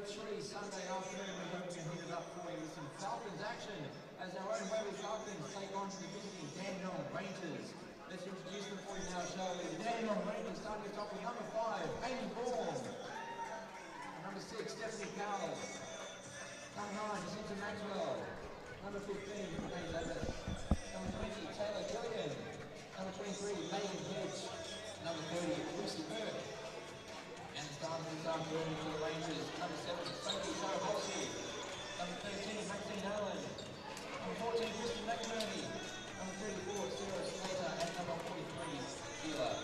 tree Sunday afternoon. We're going to heat it up for you with some Falcons action as our own Waverley Falcons take on to the visiting Dandenong Rangers. Let's introduce them for you now, shall we? The Dandenong Rangers starting at top with number 5, Amy Bourne. Number 6, Stephanie Powell. Number 9, Jacinta Maxwell. Number 15, Renee Davis. Number 20, Taylor Gilligan. Number 23, Megan Hedge. Number 30, Lucy Burke. And starting this afternoon for the Rangers, number 7, Sophie Sarah-Halsey. Number 13, Maxine Allen. Number 14, Kristen McNerney. Number 34, Sarah Slater. And number 43, Sheila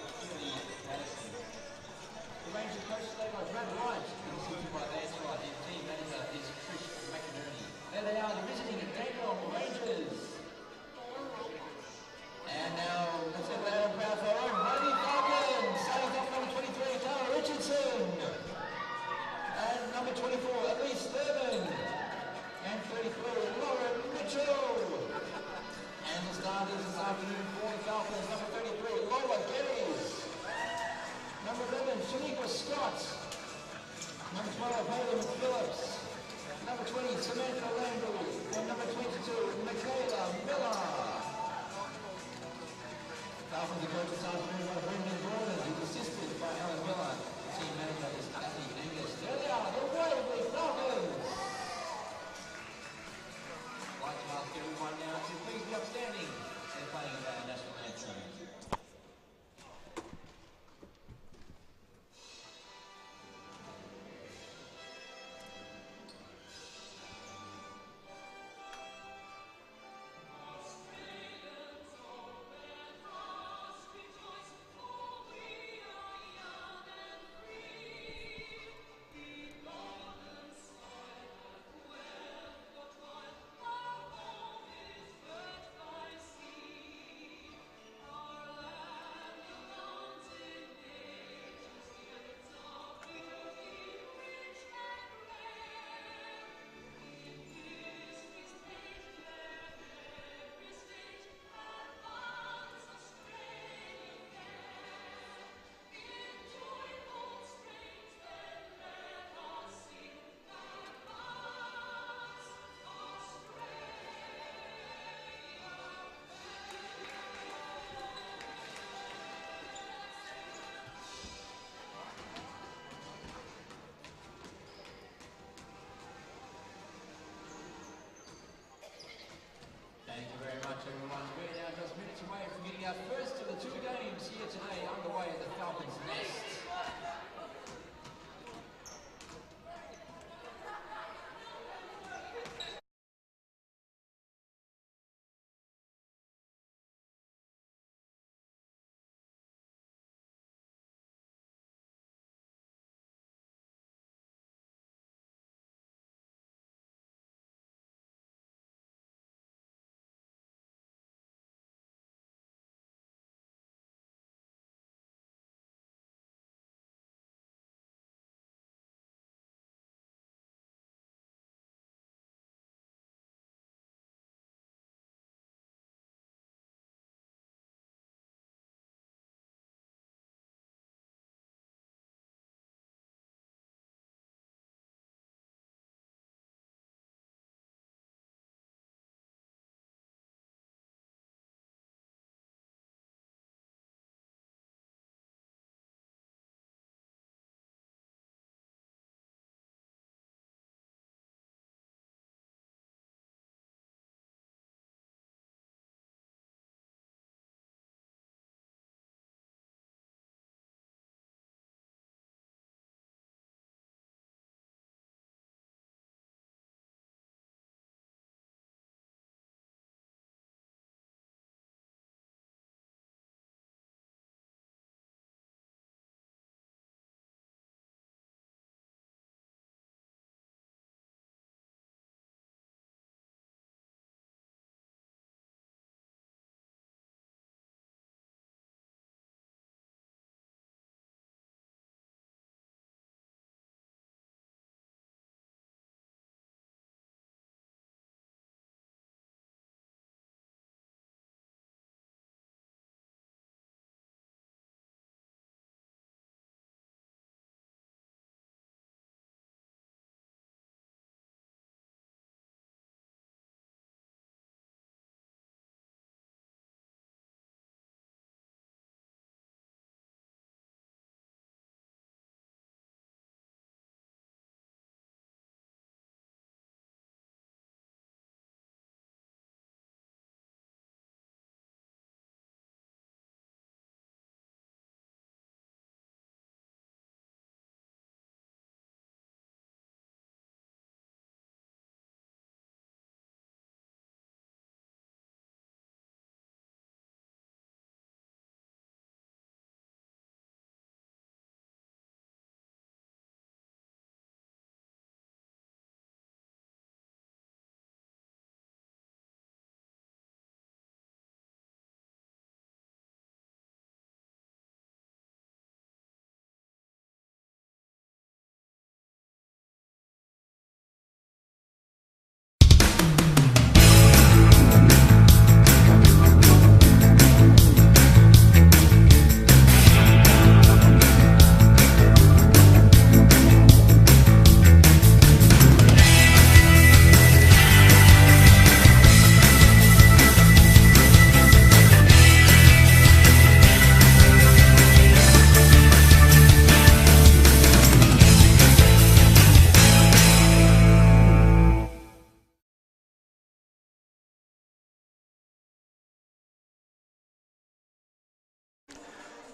Madison. The Rangers coach today by Brad Wright, assisted by Lance Wright, and team manager is Trish McInerney. There they are, the visiting Dandenong Rangers. And now, let's have that on crowd for our own Waverley Falcons. Starting off number 23, Tara Richardson. And number 24, Elise Thurman. And 33, Lauren Mitchell. And the starters this afternoon for the Falcons, number 33, Lola Geddes. Number 11, Shaniqua Scott. Number 12, Hayden Phillips. Number 20, Samantha Landry. And number 22, Michaela Miller. Falcons are coached this afternoon by Brendan Gordon, who's assisted by Alan Miller. The team manager is Kathy Angus. There they are, the Waverley Falcons. I'd like to ask everyone now to please be upstanding and playing our national anthem.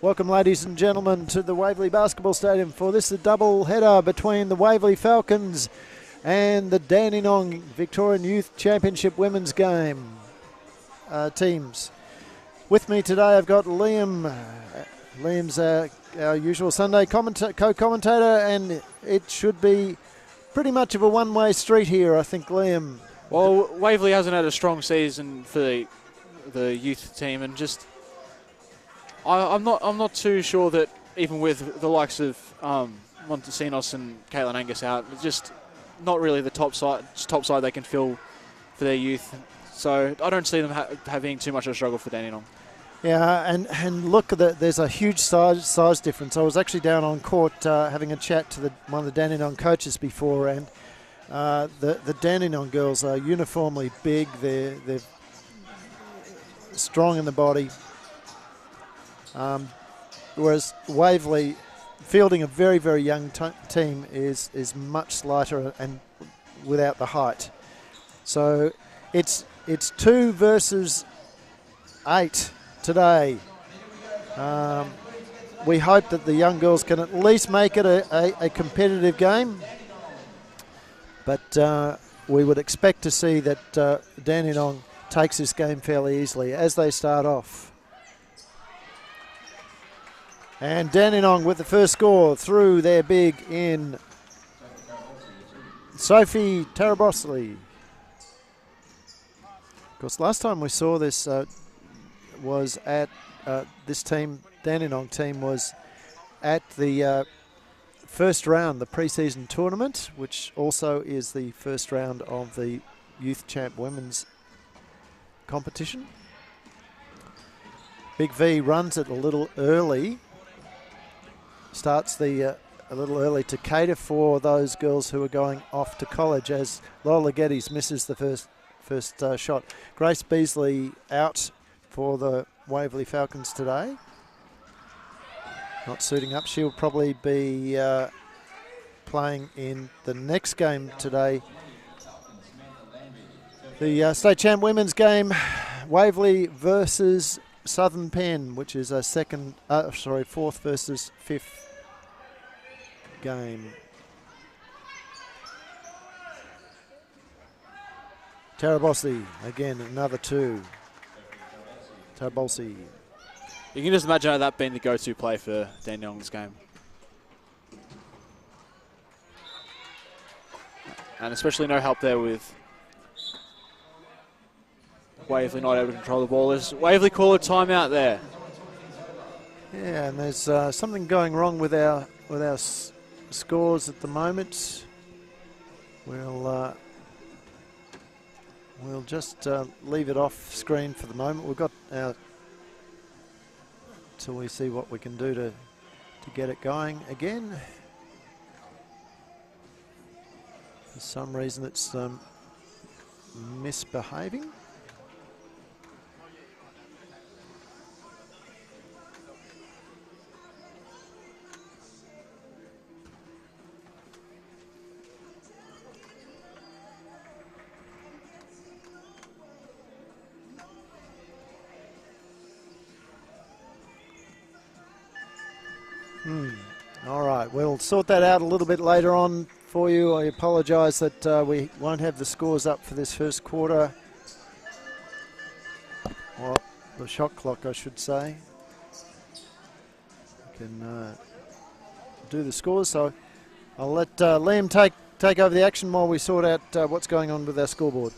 Welcome, ladies and gentlemen, to the Waverley Basketball Stadium for this double header between the Waverley Falcons and the Dandenong Victorian Youth Championship Women's Game teams. With me today I've got Liam. Liam's our usual Sunday co-commentator, and it should be pretty much of a one-way street here, I think, Liam. Well, Waverley hasn't had a strong season for the youth team, and just I'm not too sure that even with the likes of Montesinos and Caitlin Angus out, it's just not really the top side they can fill for their youth. So I don't see them having too much of a struggle for Dandenong. Yeah, and look, there's a huge size difference. I was actually down on court having a chat to one of the Dandenong coaches before, and the Dandenong girls are uniformly big. They're strong in the body. Whereas Waverley, fielding a very, very young team, is much slighter and without the height. So it's 2 versus 8 today. We hope that the young girls can at least make it a competitive game. But we would expect to see that Dandenong takes this game fairly easily as they start off. And Dandenong with the first score through their big in Sophie Tarabosli. Of course, last time we saw this was at this team, Dandenong team, was at the first round, the pre-season tournament, which also is the first round of the Youth Champ Women's competition. Big V runs it a little early. Starts a little early to cater for those girls who are going off to college, as Lola Geddes misses the first shot. Grace Beasley out for the Waverley Falcons today. Not suiting up. She'll probably be playing in the next game today. The State Champ Women's game, Waverley versus Southern Penn, which is a fourth versus fifth game. Tarabossi, again, another 2. Tarabossi. You can just imagine that being the go-to play for Dandenong's game. And especially no help there with Waverley not able to control the ball. As Waverley call a timeout there. Yeah, and there's something going wrong with our scores at the moment. We'll just leave it off screen for the moment. We've got our till we see what we can do to get it going again. For some reason it's misbehaving. All right, we'll sort that out a little bit later on for you. I apologise that we won't have the scores up for this first quarter. Well, the shot clock, I should say. We can do the scores, so I'll let Liam take over the action while we sort out what's going on with our scoreboard.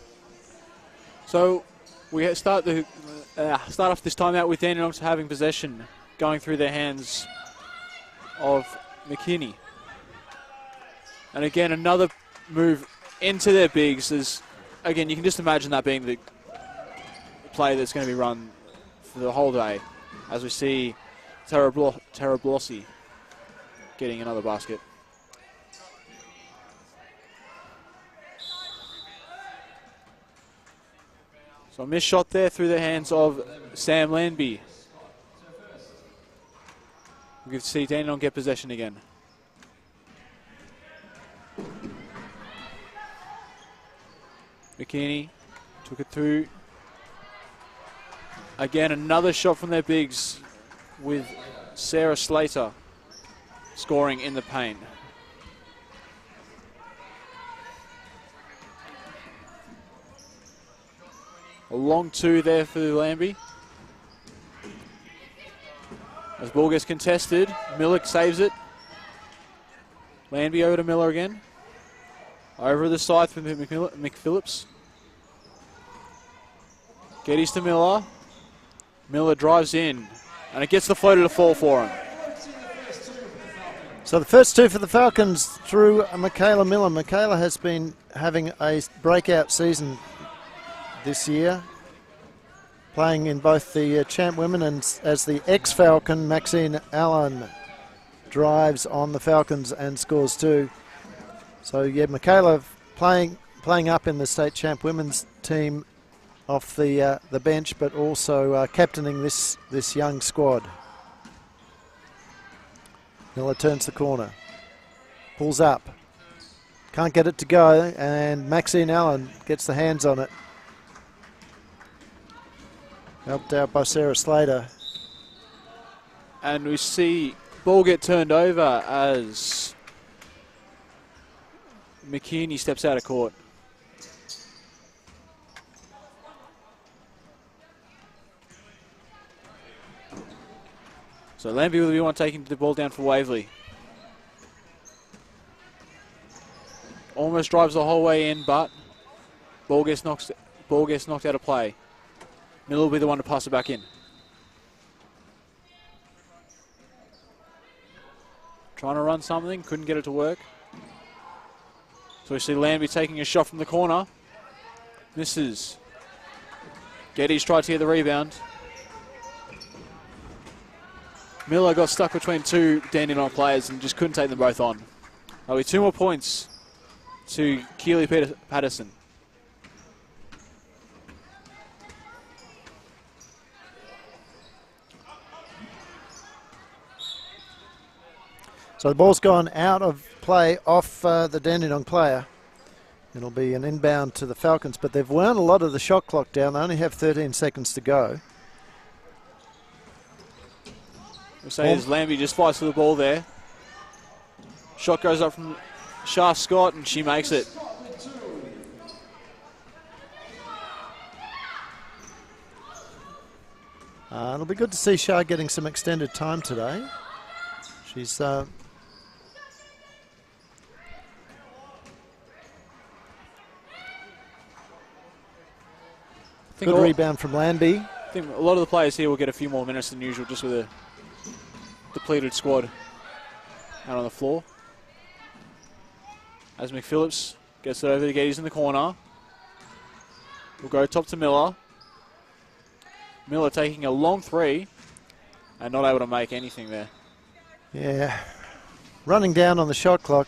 So we start off this timeout with Dandenong having possession, going through their hands of McKinney. And again, another move into their bigs. Again, you can just imagine that being the play that's going to be run for the whole day, as we see Tarabossi getting another basket. So a missed shot there through the hands of Sam Landby. We can see Dandenong get possession again. McKinney took it through. Again, another shot from their bigs with Sarah Slater scoring in the paint. A long two there for Lambie. As ball gets contested, Miller saves it. Lambie over to Miller again. Over the side for McPhillips. Geddes to Miller. Miller drives in, and it gets the floater to fall for him. So the first two for the Falcons through Michaela Miller. Michaela has been having a breakout season this year, playing in both the champ women and as the ex-Falcon. Maxine Allen drives on the Falcons and scores two. So yeah, Michaela playing up in the state champ women's team off the bench, but also captaining this young squad. Miller turns the corner, pulls up, can't get it to go, and Maxine Allen gets the hands on it. Helped out by Sarah Slater. And we see ball get turned over as McKinney steps out of court. So Lambie will be one taking the ball down for Waverley. Almost drives the whole way in, but ball gets knocked out of play. Miller will be the one to pass it back in. Trying to run something, couldn't get it to work. So we see Lambie taking a shot from the corner. Misses. Geddes tried to get the rebound. Miller got stuck between two Dandenong players and just couldn't take them both on. There'll be 2 more points to Keely Patterson. So the ball's gone out of play off the Dandenong player. It'll be an inbound to the Falcons, but they've wound a lot of the shot clock down. They only have 13 seconds to go. We'll say as Lambie just fights for the ball there. Shot goes up from Shah Scott and she makes it. It'll be good to see Shah getting some extended time today. She's good rebound from Lambie. I think a lot of the players here will get a few more minutes than usual just with a depleted squad out on the floor. As McPhillips gets it over to Geddes in the corner. We'll go top to Miller. Miller taking a long three and not able to make anything there. Yeah, running down on the shot clock.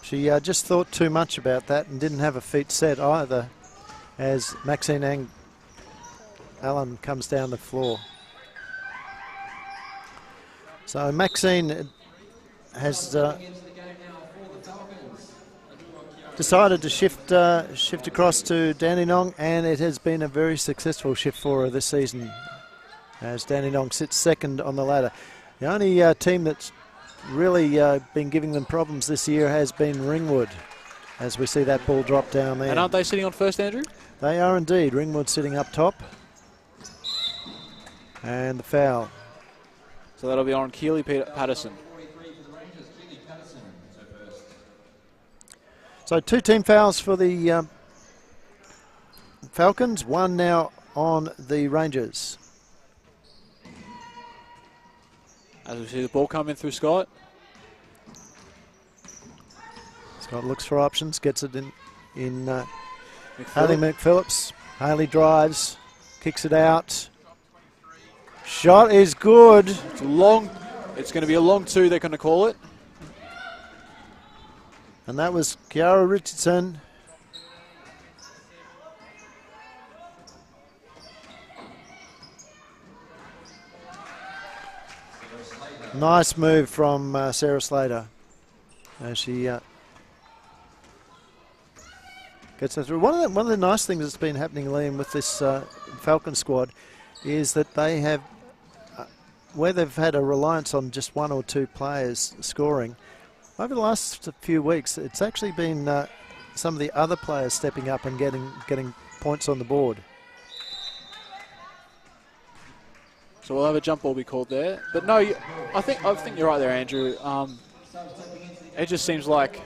She just thought too much about that and didn't have her feet set either as Maxine Allen comes down the floor. So Maxine has decided to shift across to Dandenong, and it has been a very successful shift for her this season as Dandenong sits second on the ladder. The only team that's really been giving them problems this year has been Ringwood, as we see that ball drop down there. And aren't they sitting on first, Andrew? They are indeed. Ringwood sitting up top. And the foul. So that'll be on Keely Patterson. So 2 team fouls for the Falcons, 1 now on the Rangers. As we see the ball come in through Scott. Scott looks for options, gets it in Hayley McPhillips. Hayley drives, kicks it out. Shot is good. It's long. It's going to be a long two, they're going to call it. And that was Kiara Richardson. Nice move from Sarah Slater as she gets her through. One of the nice things that's been happening, Liam, with this Falcon squad is that they have where they've had a reliance on just one or two players scoring, over the last few weeks, it's actually been some of the other players stepping up and getting points on the board. So we'll have a jump ball be called there. But no, I think you're right there, Andrew. It just seems like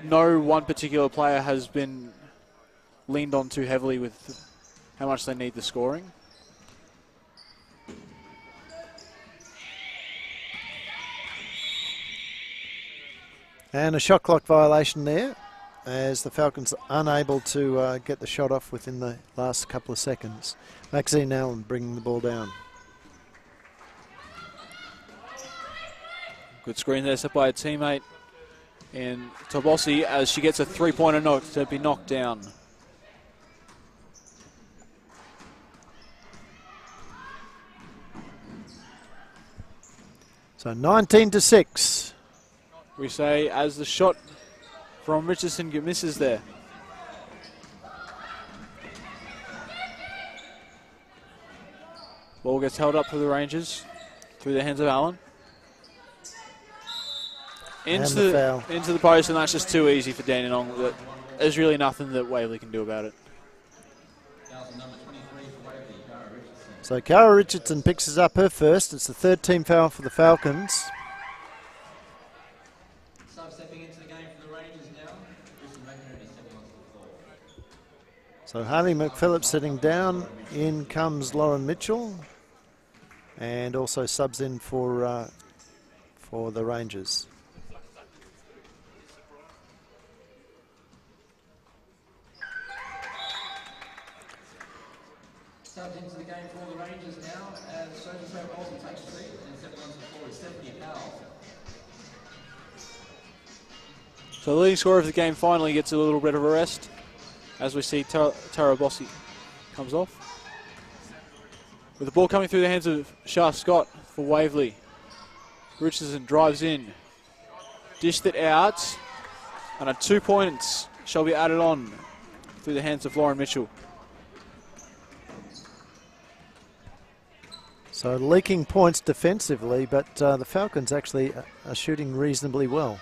no one particular player has been leaned on too heavily with how much they need the scoring. And a shot clock violation there, as the Falcons are unable to get the shot off within the last couple of seconds. Maxine Allen bringing the ball down. Good screen there set by a teammate in Tobossi as she gets a three-pointer to be knocked down. So 19-6. We say as the shot from Richardson misses there. Ball gets held up for the Rangers through the hands of Allen. Into the post, and that's just too easy for Dandenong. There's really nothing that Waverley can do about it. So Cara Richardson picks up her first. It's the third team foul for the Falcons. So Harley McPhillips sitting down. In comes Lauren Mitchell, and also subs in for the Rangers. Subs into the game for the Rangers now, as Sophie Olsen takes 3 and 7 runs for 4 is Stephanie Powell. So the leading scorer of the game finally gets a little bit of a rest, as we see Tara Bossi comes off. With the ball coming through the hands of Shah Scott for Waverley. Richardson drives in, dished it out, and a 2 points shall be added on through the hands of Lauren Mitchell. So leaking points defensively, but the Falcons actually are shooting reasonably well.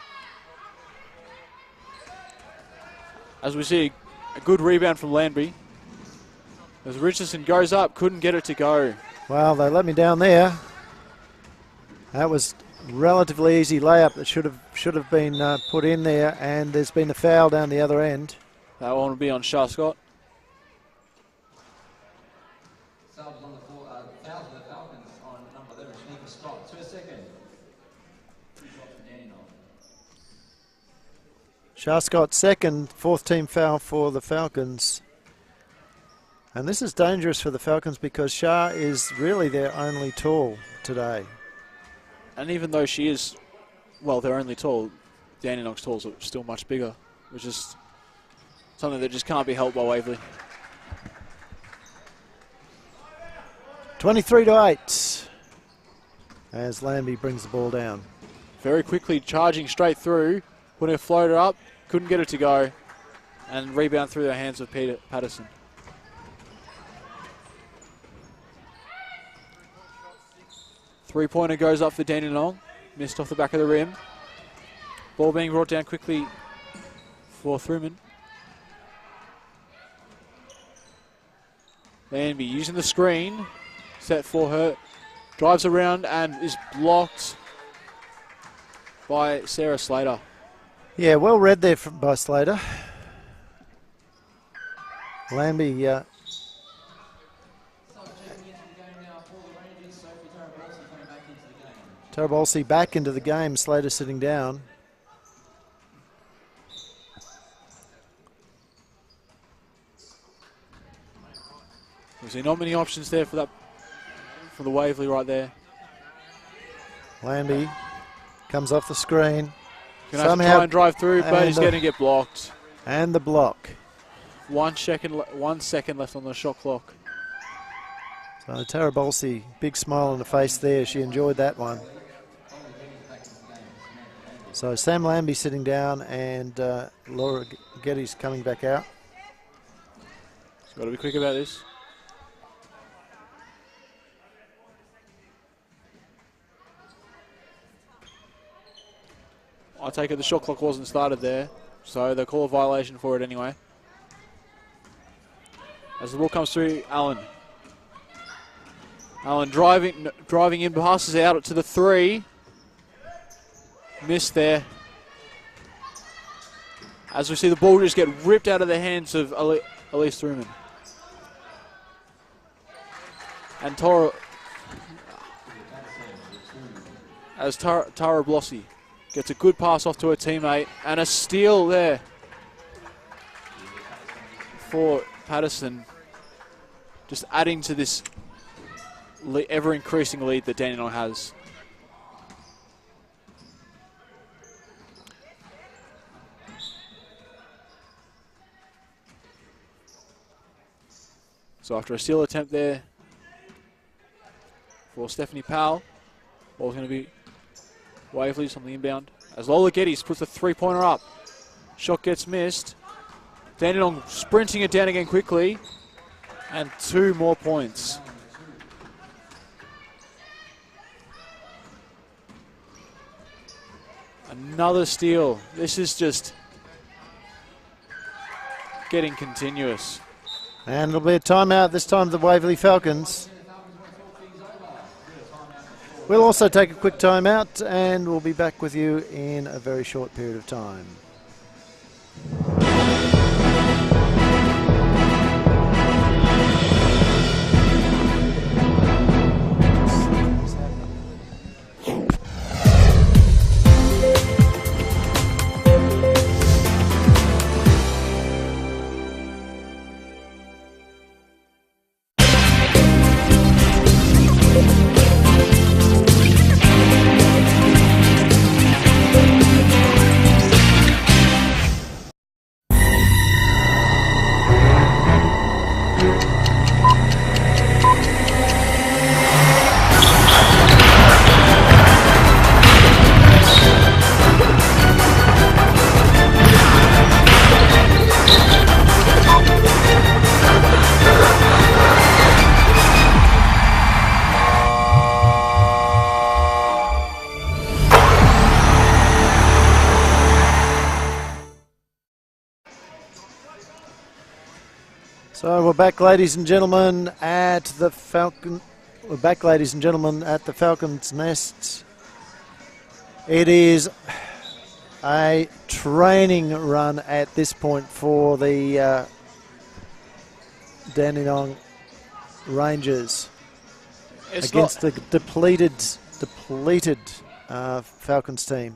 As we see a good rebound from Landry. As Richardson goes up, couldn't get it to go. Well, they let me down there. That was relatively easy layup that should have been put in there, and there's been a foul down the other end. That one will be on Shah Scott. Subs on the floor, fouls for the Falcons on number 11, Shanika Scott. To a second. 2 shots for Dandenong. Shah Scott second, fourth team foul for the Falcons. And this is dangerous for the Falcons because Shah is really their only tall today. And even though she is, well, they're only tall, Dandenong's talls are still much bigger, which is something that just can't be helped by Waverley. 23-8 as Lambie brings the ball down. Very quickly charging straight through, putting a floater up, couldn't get it to go, and rebound through the hands of Peter Patterson. Three-pointer goes up for Dandenong, missed off the back of the rim. Ball being brought down quickly for Thruman. Lambie using the screen, set for her, drives around and is blocked by Sarah Slater. Yeah, well read there by Slater. Lambie Tarabolsi back into the game, Slater sitting down. There's not many options there for the Waverley right there. Lambie comes off the screen. Gonna have to try and drive through, but he's going to get blocked. And the block. 1 second left on the shot clock. So Tarabolsi, big smile on the face there. She enjoyed that one. So Sam Lambie sitting down, and Laura Getty's coming back out. Got to be quick about this. I take it the shot clock wasn't started there, so they call a violation for it anyway. As the ball comes through, Allen. Allen driving in, passes out to the 3. Missed there. As we see the ball just get ripped out of the hands of Elise Truman. And Tara Blossi gets a good pass off to her teammate, and a steal there for Patterson, just adding to this ever-increasing lead that Dandenong has. So after a steal attempt there for Stephanie Powell, ball's going to be Waverley's on the inbound. As Lola Geddes puts the 3-pointer up. Shot gets missed. Dandenong sprinting it down again quickly. And 2 more points. Another steal. This is just getting continuous. And it'll be a timeout, this time the Waverley Falcons. We'll also take a quick timeout and we'll be back with you in a very short period of time. So we're back, ladies and gentlemen, at the Falcon. We're back, ladies and gentlemen, at the Falcons' Nest. It is a training run at this point for the Dandenong Rangers against the depleted Falcons team.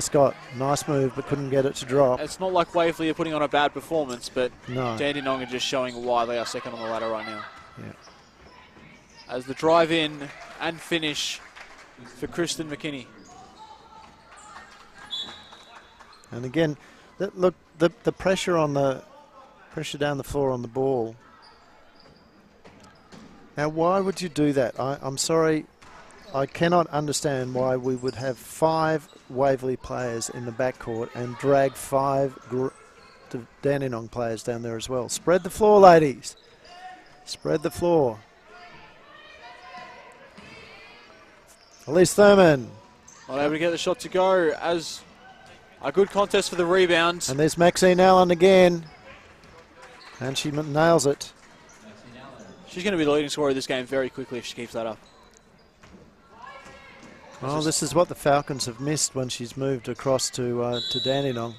Scott, nice move, but couldn't get it to drop. It's not like Waverley are putting on a bad performance, but no. Dandenong are just showing why they are second on the ladder right now. Yeah. As the drive in and finish for Kristen McKinney. And again, look, the pressure down the floor on the ball. Now, why would you do that? I'm sorry. I cannot understand why we would have 5 Waverley players in the backcourt and drag 5 Dandenong players down there as well. Spread the floor, ladies. Spread the floor. Elise Thurman. Not able to get the shot to go, as a good contest for the rebound. And there's Maxine Allen again. And she nails it. She's going to be the leading scorer of this game very quickly if she keeps that up. Oh, this is what the Falcons have missed when she's moved across to Dandenong.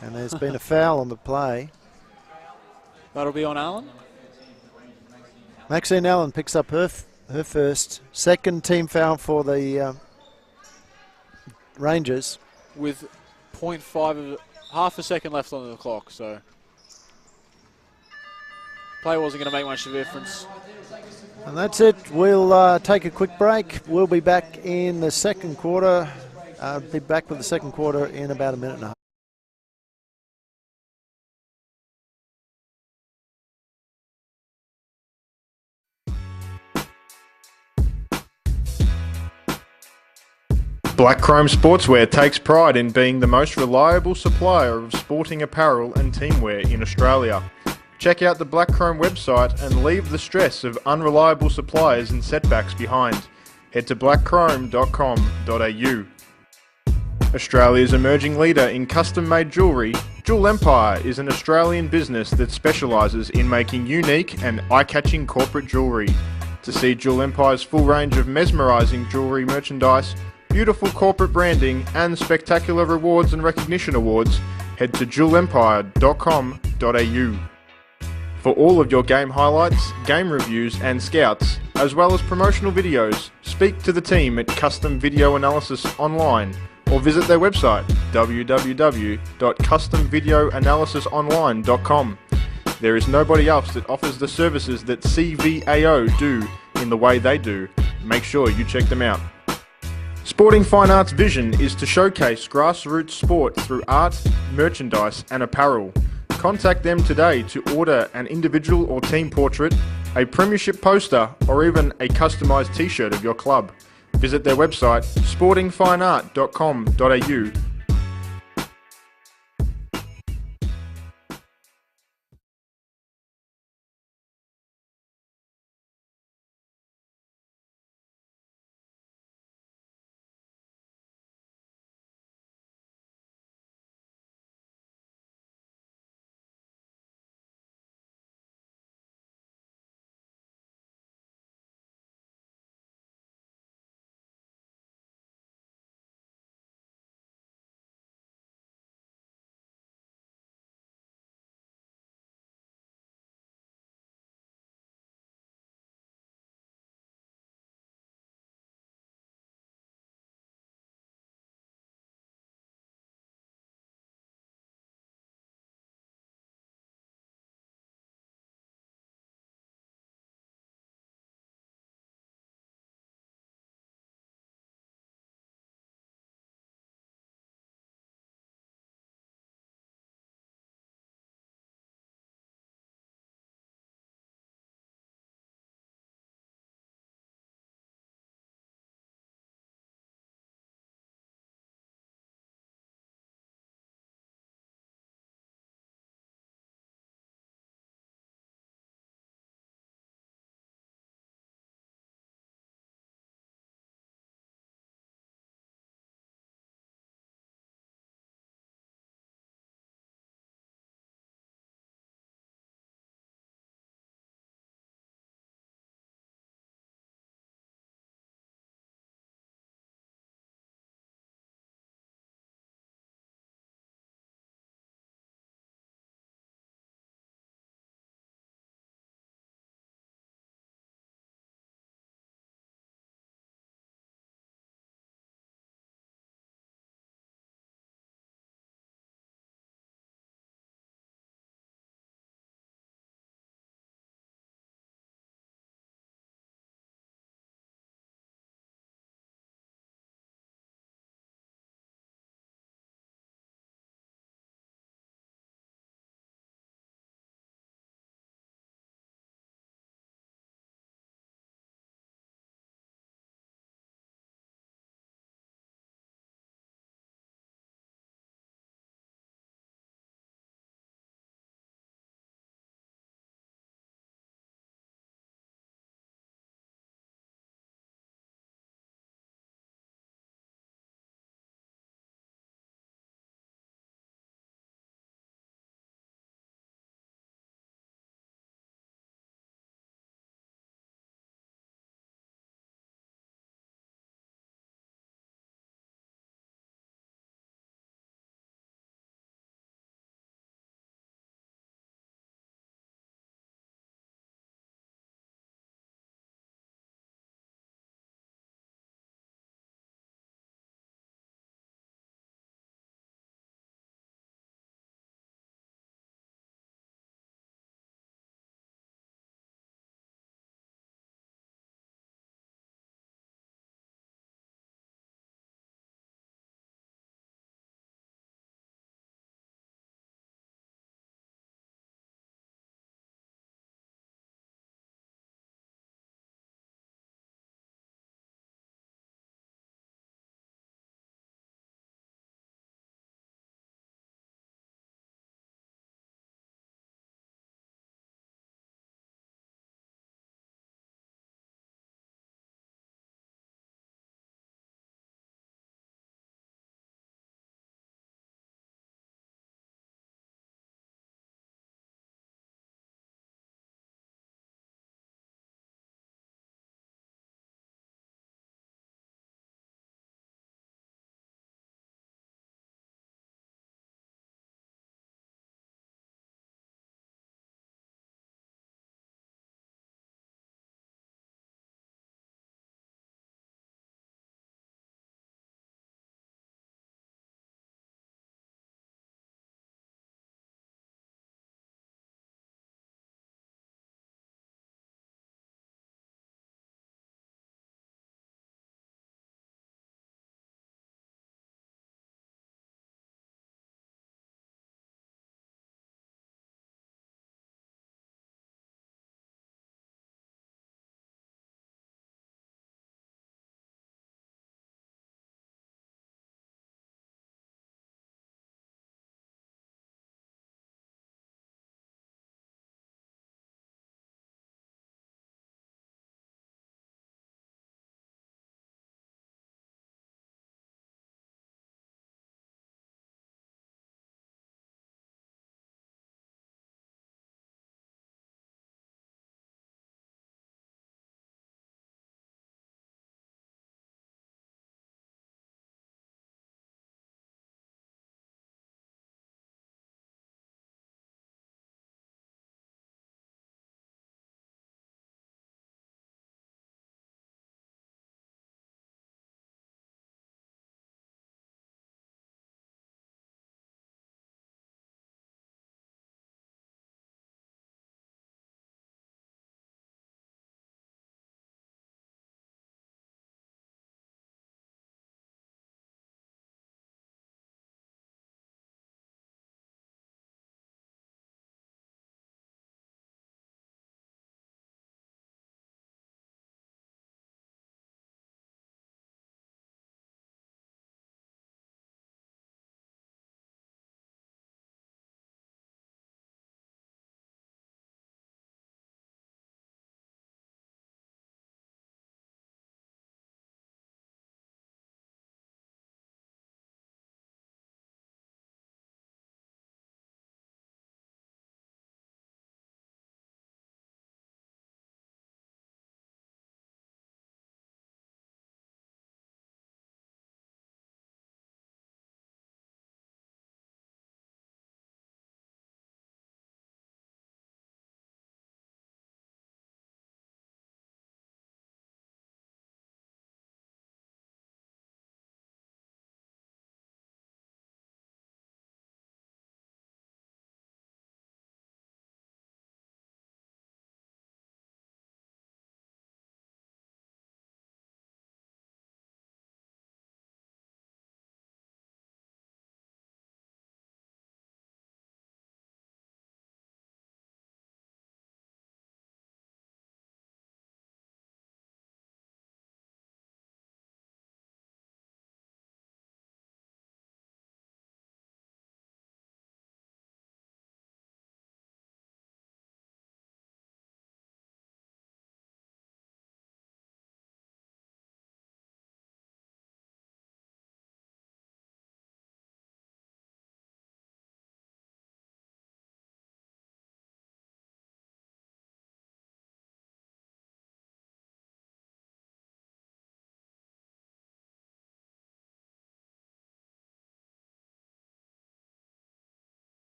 And there's been a foul on the play. That'll be on Allen. Maxine Allen picks up her first, second team foul for the Rangers. With half a second left on the clock, so play wasn't going to make much of a difference. And that's it. We'll take a quick break. We'll be back in the second quarter. Be back with the second quarter in about a minute and a half. Black Chrome Sportswear takes pride in being the most reliable supplier of sporting apparel and teamwear in Australia. Check out the Black Chrome website and leave the stress of unreliable suppliers and setbacks behind. head to blackchrome.com.au. Australia's emerging leader in custom-made jewellery, Jewel Empire is an Australian business that specialises in making unique and eye-catching corporate jewellery. To see Jewel Empire's full range of mesmerising jewellery merchandise, beautiful corporate branding and spectacular rewards and recognition awards, head to jewelempire.com.au. For all of your game highlights, game reviews and scouts, as well as promotional videos, speak to the team at Custom Video Analysis Online or visit their website www.customvideoanalysisonline.com. There is nobody else that offers the services that CVAO do in the way they do. Make sure you check them out. Sporting Fine Arts' vision is to showcase grassroots sport through art, merchandise and apparel. Contact them today to order an individual or team portrait, a premiership poster or even a customised t-shirt of your club. Visit their website sportingfineart.com.au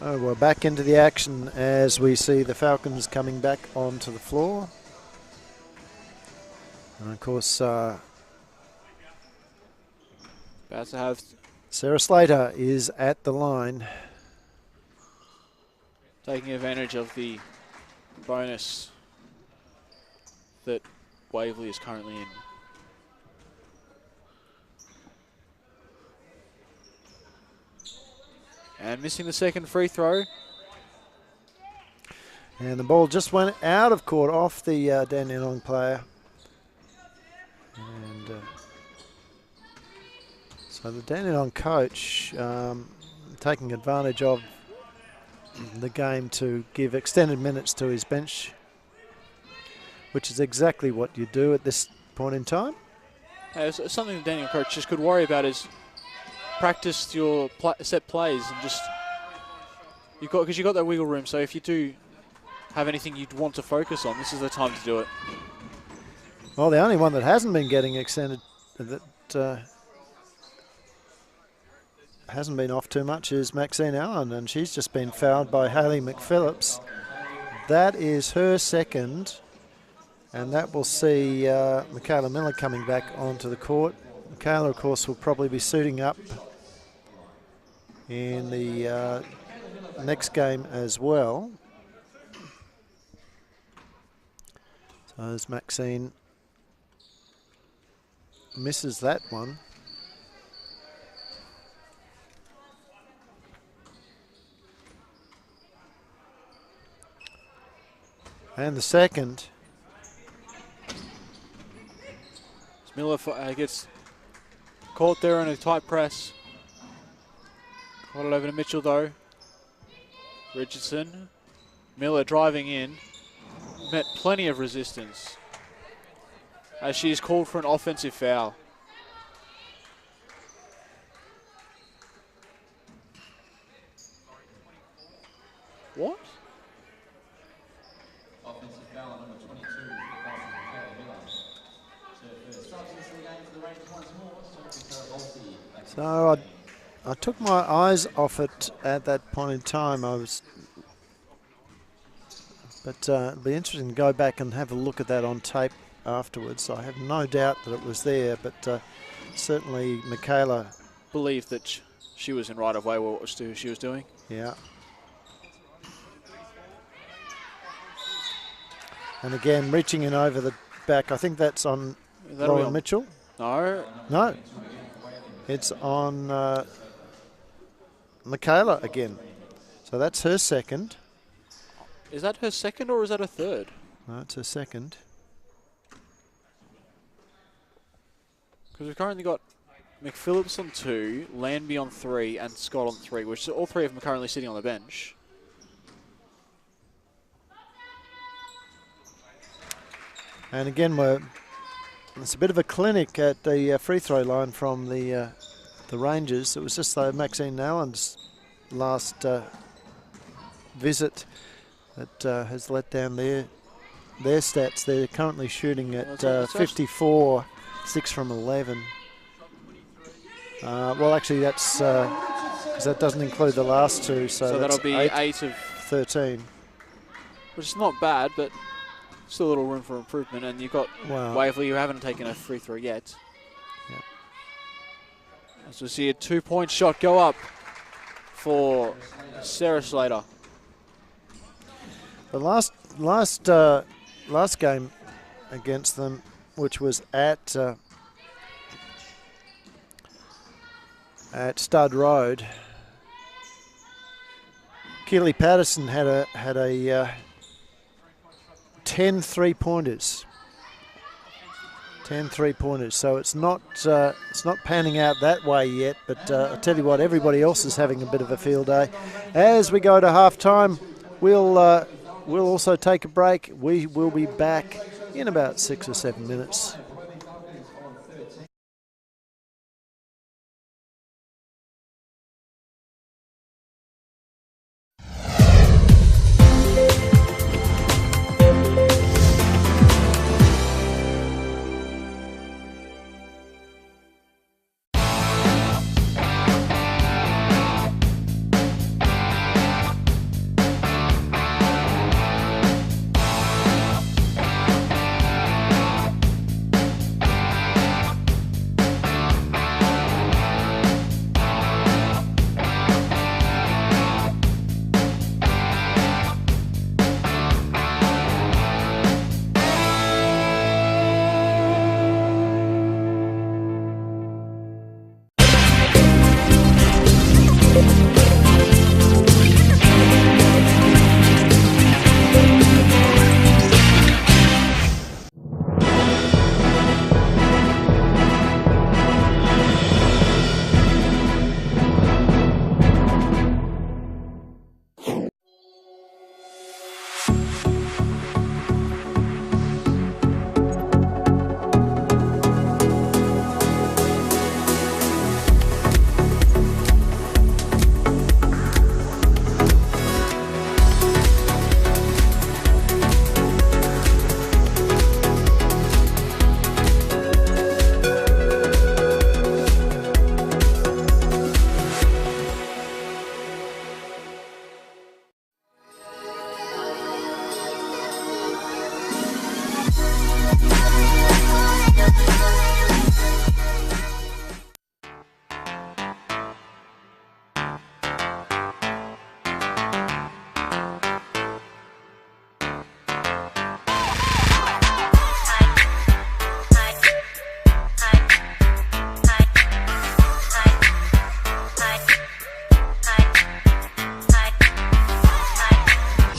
Oh, we're back into the action as we see the Falcons coming back onto the floor. And of course, About to have Sarah Slater is at the line. taking advantage of the bonus that Waverley is currently in. And missing the second free throw. And the ball just went out of court off the Dandenong player. And so the Dandenong coach taking advantage of the game to give extended minutes to his bench, which is exactly what you do at this point in time. Something the Dandenong coach just could worry about is practice your set plays and just because you've got that wiggle room. So if you do have anything you'd want to focus on, this is the time to do it. Well, the only one that hasn't been getting extended, that hasn't been off too much, is Maxine Allen, and she's just been fouled by Hayley McPhillips. That is her second, and that will see Michaela Miller coming back onto the court. Michaela, of course, will probably be suiting up in the next game as well. So as Maxine misses that one. And the second. Miller gets caught there in a tight press. Got it over to Mitchell though. Richardson. Miller driving in. Met plenty of resistance as she is called for an offensive foul. What? Offensive foul on number 22. So I took my eyes off it at that point in time. But it'll be interesting to go back and have a look at that on tape afterwards. I have no doubt that it was there, but certainly Michaela believed that she was in right of way what she was doing. Yeah. And again, reaching in over the back. I think that's on Lauren Mitchell. No. No. It's on Michaela again. So that's her second. Is that her second or is that her third? No, it's her second. Because we've currently got McPhillips on 2, Landby on 3, and Scott on 3, which all three of them are currently sitting on the bench. And again, it's a bit of a clinic at the free throw line from the Rangers. It was just Maxine Allen's last visit that has let down their stats. They're currently shooting at 54, 6 from 11. Well, actually, that's because that doesn't include the last two. So that'll be 8 of 13, which is not bad, but still a little room for improvement. And you've got Waverley, who haven't taken a free throw yet. Yep. As we see a 2-point shot go up for Sarah Slater. The last game against them, which was at Stud Road, Keely Patterson had a 10 3-pointers. 10 3-pointers. So it's not panning out that way yet. But I tell you what, everybody else is having a bit of a field day. As we go to halftime, we'll also take a break. We will be back in about 6 or 7 minutes.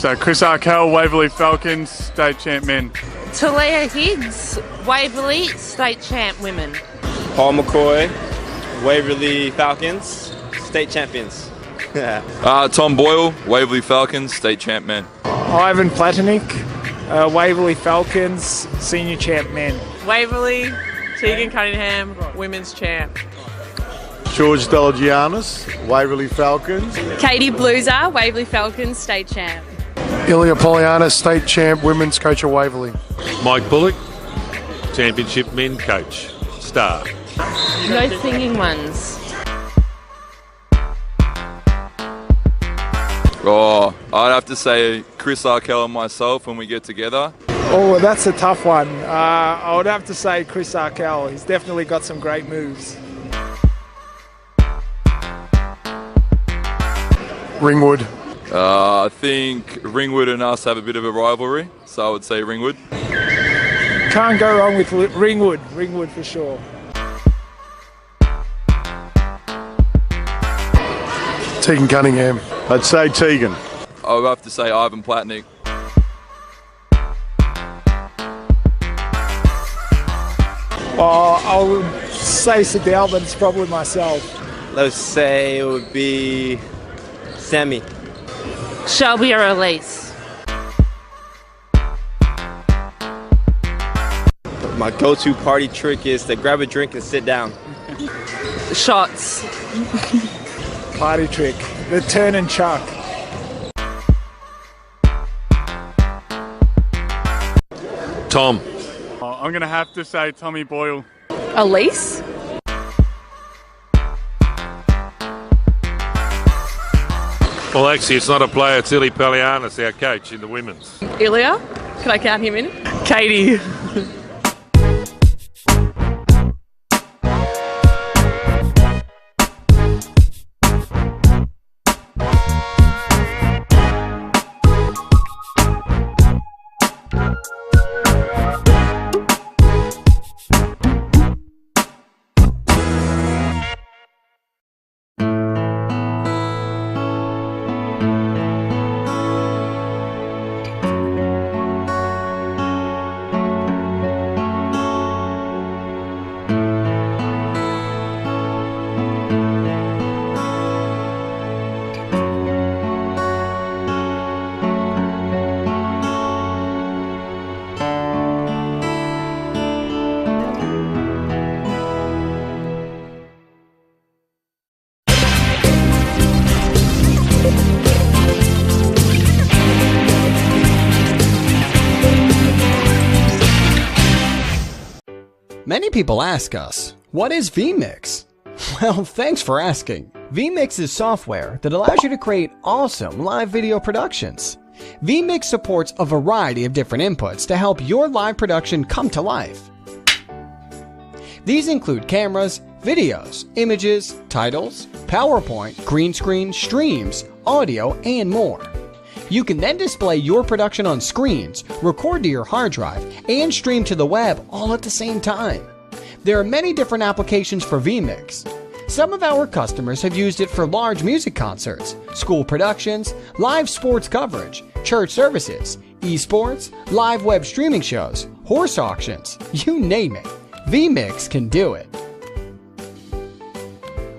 So Chris Arkell, Waverley Falcons, state champ men. Talia Higgs, Waverley state champ women. Paul McCoy, Waverley Falcons, state champions. Tom Boyle, Waverley Falcons, state champ men. Ivan Platonik, Waverley Falcons, senior champ men. Waverley, Tegan Cunningham, women's champ. George Delagianis, Waverley Falcons. Katie Blueser, Waverley Falcons, state champ. Ilya Polianis, state champ, women's coach of Waverley. Mike Bullock, championship men coach, star. No singing ones. Oh, I'd have to say Chris Arkell and myself when we get together. Oh, that's a tough one. I would have to say Chris Arkell. He's definitely got some great moves. Ringwood. I think Ringwood and us have a bit of a rivalry, so I would say Ringwood. Can't go wrong with Ringwood. Ringwood for sure. Tegan Cunningham. I'd say Tegan. I would have to say Ivan Platnik. I would say Sedal, but it's probably myself. Let's say it would be Sammy. Shelby or Elise. My go-to party trick is to grab a drink and sit down. Shots. Party trick. The turn and chuck. Tom. I'm going to have to say Tommy Boyle. Elise? Well, actually, it's not a player, it's Ilya Polianis, our coach in the women's. Ilya? Can I count him in? Katie. Many people ask us, what is vMix? Well, thanks for asking. vMix is software that allows you to create awesome live video productions. vMix supports a variety of different inputs to help your live production come to life. These include cameras, videos, images, titles, PowerPoint, green screen, streams, audio, and more. You can then display your production on screens, record to your hard drive, and stream to the web all at the same time. There are many different applications for vMix. Some of our customers have used it for large music concerts, school productions, live sports coverage, church services, esports, live web streaming shows, horse auctions, you name it. vMix can do it.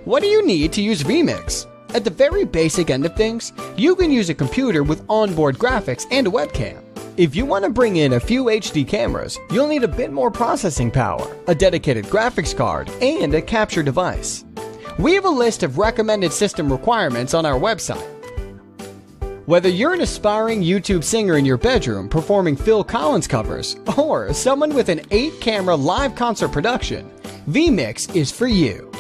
What do you need to use vMix? At the very basic end of things, you can use a computer with onboard graphics and a webcam. If you want to bring in a few HD cameras, you'll need a bit more processing power, a dedicated graphics card, and a capture device. We have a list of recommended system requirements on our website. Whether you're an aspiring YouTube singer in your bedroom performing Phil Collins covers, or someone with an 8-camera live concert production, vMix is for you.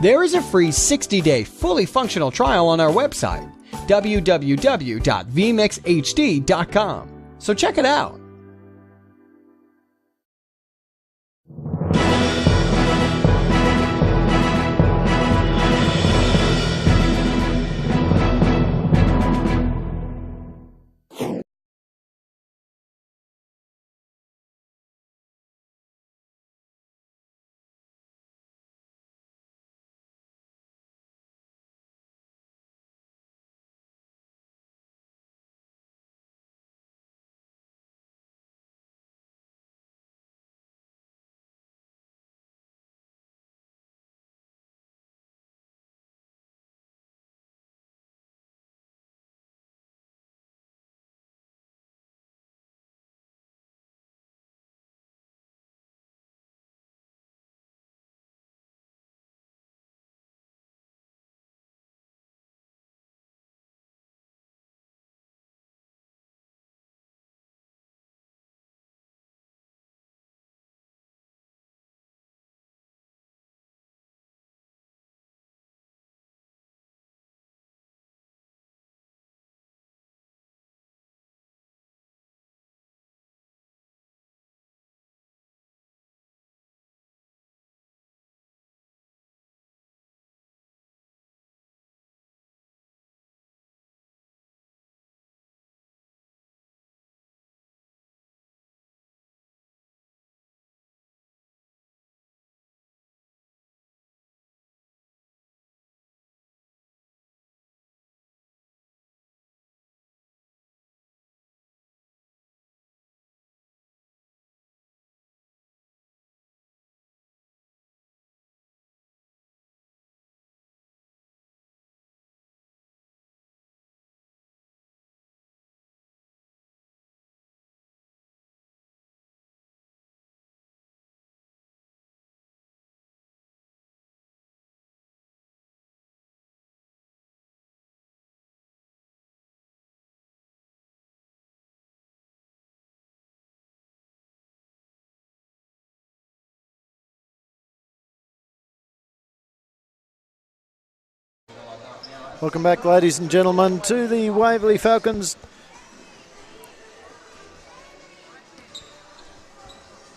There is a free 60-day fully functional trial on our website, www.vmixhd.com. So check it out. Welcome back, ladies and gentlemen, to the Waverley Falcons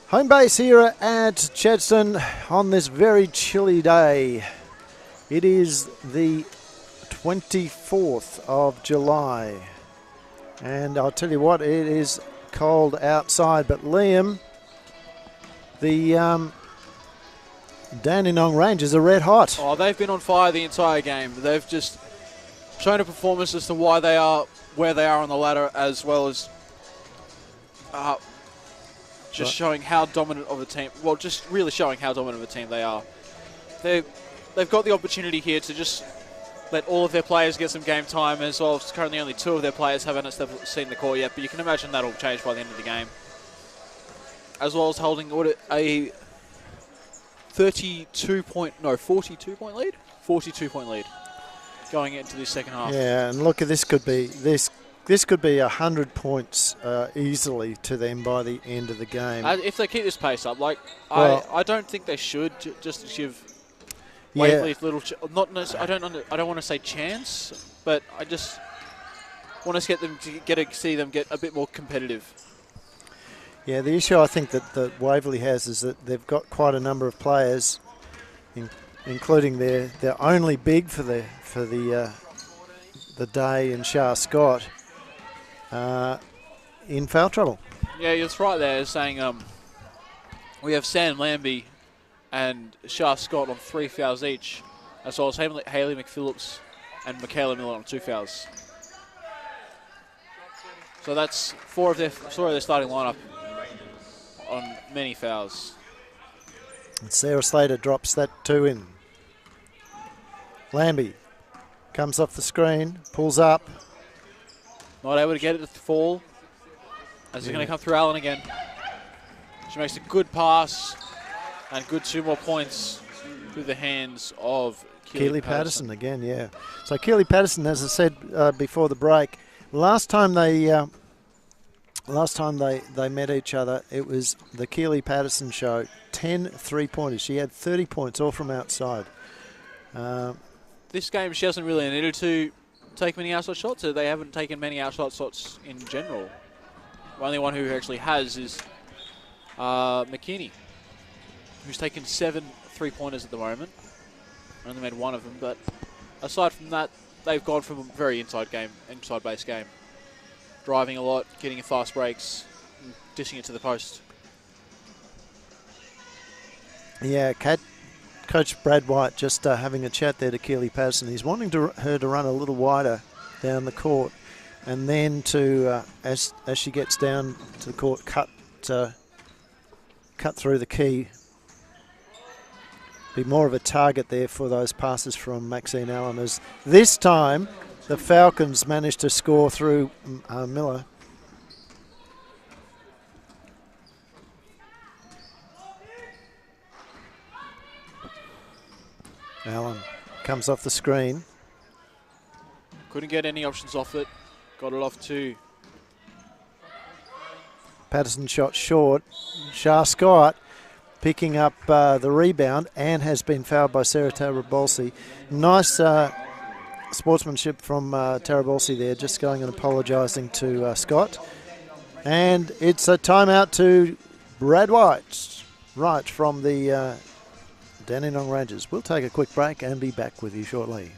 home base here at Chadstone on this very chilly day. It is the 24th of July, and I'll tell you what, it is cold outside, but Liam, the Dandenong Rangers are red hot. Oh, they've been on fire the entire game. They've just shown a performance as to why they are where they are on the ladder, as well as just showing how dominant of a team. Well, just really showing how dominant of a team they are. They've got the opportunity here to just let all of their players get some game time, as well as currently only 2 of their players haven't seen the call yet. But you can imagine that'll change by the end of the game, as well as holding a 42-point lead going into the second half. Yeah, and look, this could be 100 points easily to them by the end of the game. If they keep this pace up, I don't think they should just give Waverley a little. I don't want to say chance, but I just want to see them get a bit more competitive. Yeah, the issue I think that Waverley has is that they've got quite a number of players, including their only big for the day in Shah Scott, in foul trouble. Yeah, it's right there saying we have Sam Lambie and Shah Scott on 3 fouls each, as well as Hayley McPhillips and Michaela Miller on 2 fouls. So that's four of their starting lineup on many fouls. And Sarah Slater drops that 2 in. Lambie comes off the screen, pulls up. Not able to get it to fall. As he's going to come through Allen again. She makes a good pass and good 2 more points through the hands of Keely Patterson again, yeah. So Keely Patterson, as I said before the break, last time they met each other, it was the Keely Patterson show. 10 3-pointers. She had 30 points, all from outside. This game, she hasn't really needed to take many outside shots. So they haven't taken many outside shots in general. The only one who actually has is McKinney, who's taken 7 3-pointers at the moment. Only made 1 of them, but aside from that, they've gone from a very inside-based game. Driving a lot, getting in fast breaks, and dishing it to the post. Yeah, Coach Brad White just having a chat there to Keely Patterson. He's wanting her to run a little wider down the court, and then to, as she gets down to the court, cut through the key. Be more of a target there for those passes from Maxine Allen, as this time the Falcons managed to score through Miller. Allen comes off the screen. Couldn't get any options off it. Got it off to Patterson, shot short. Shah Scott picking up the rebound and has been fouled by Sarah Tarabolsi. Nice sportsmanship from Tarabolsi there, just going and apologising to Scott. And it's a timeout to Brad White, right from the Dandenong Rangers. We'll take a quick break and be back with you shortly.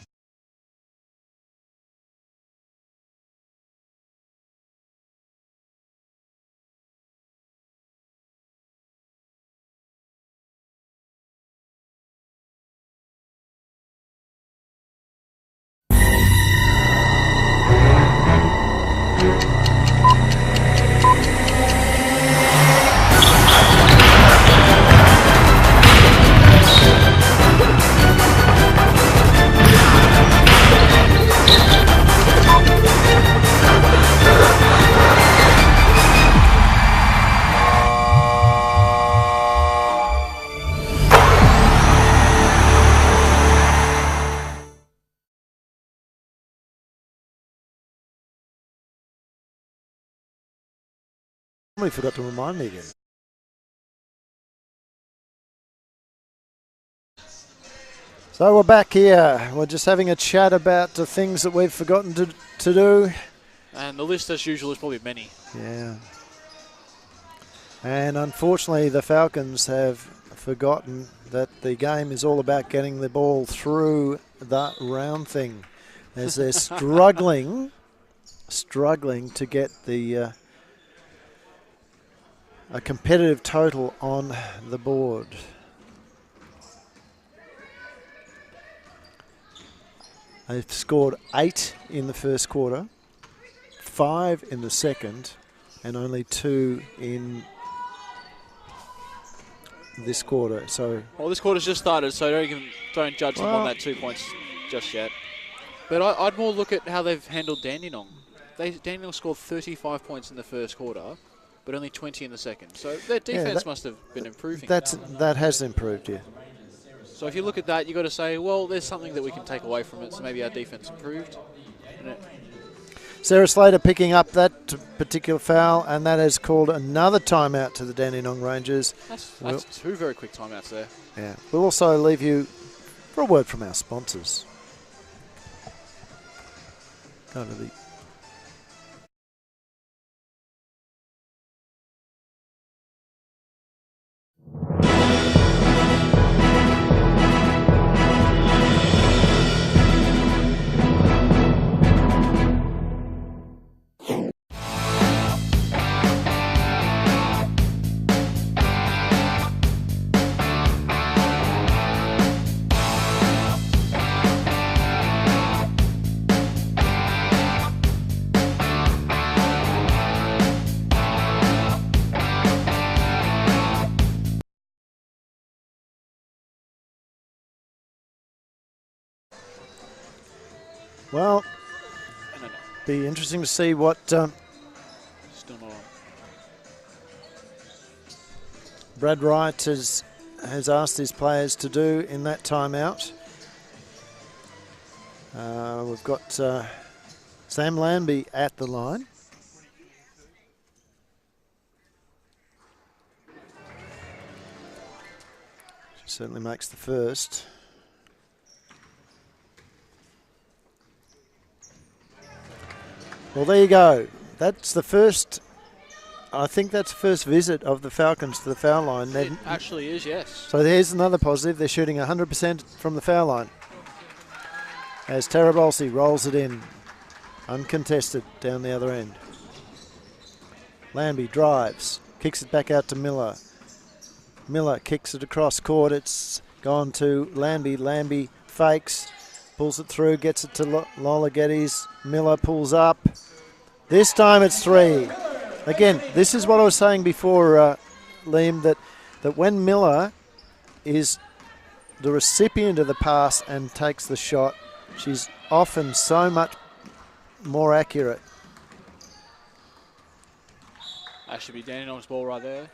Somebody forgot to remind me again. So we're back here. We're just having a chat about the things that we've forgotten to do. And the list, as usual, is probably many. Yeah. And unfortunately, the Falcons have forgotten that the game is all about getting the ball through the round thing, as they're struggling to get the a competitive total on the board. They've scored 8 in the first quarter, 5 in the second, and only 2 in this quarter. So, well, this quarter's just started, so don't judge them on that 2 points just yet. But I'd more look at how they've handled Dandenong. Dandenong scored 35 points in the first quarter, but only 20 in the second. So their defense must have been improving. That has improved, yeah. So if you look at that, you've got to say, well, there's something that we can take away from it. So maybe our defense improved. Sarah Slater picking up that particular foul, and that has called another timeout to the Dandenong Rangers. That's 2 very quick timeouts there. Yeah. We'll also leave you for a word from our sponsors. Go to the Well, be interesting to see what Still not on. Brad Wright has asked his players to do in that timeout. We've got Sam Lambie at the line. She certainly makes the first. Well, there you go. That's the first, I think that's the first visit of the Falcons to the foul line. It actually is, yes. So there's another positive. They're shooting 100% from the foul line. As Tarabolsi rolls it in, uncontested down the other end. Lambie drives, kicks it back out to Miller. Miller kicks it across court. It's gone to Lambie. Lambie fakes, pulls it through, gets it to Lola Geddes. Miller pulls up. This time it's 3. Again, this is what I was saying before, Liam, that when Miller is the recipient of the pass and takes the shot, she's often so much more accurate. That should be Dandenong's ball right there.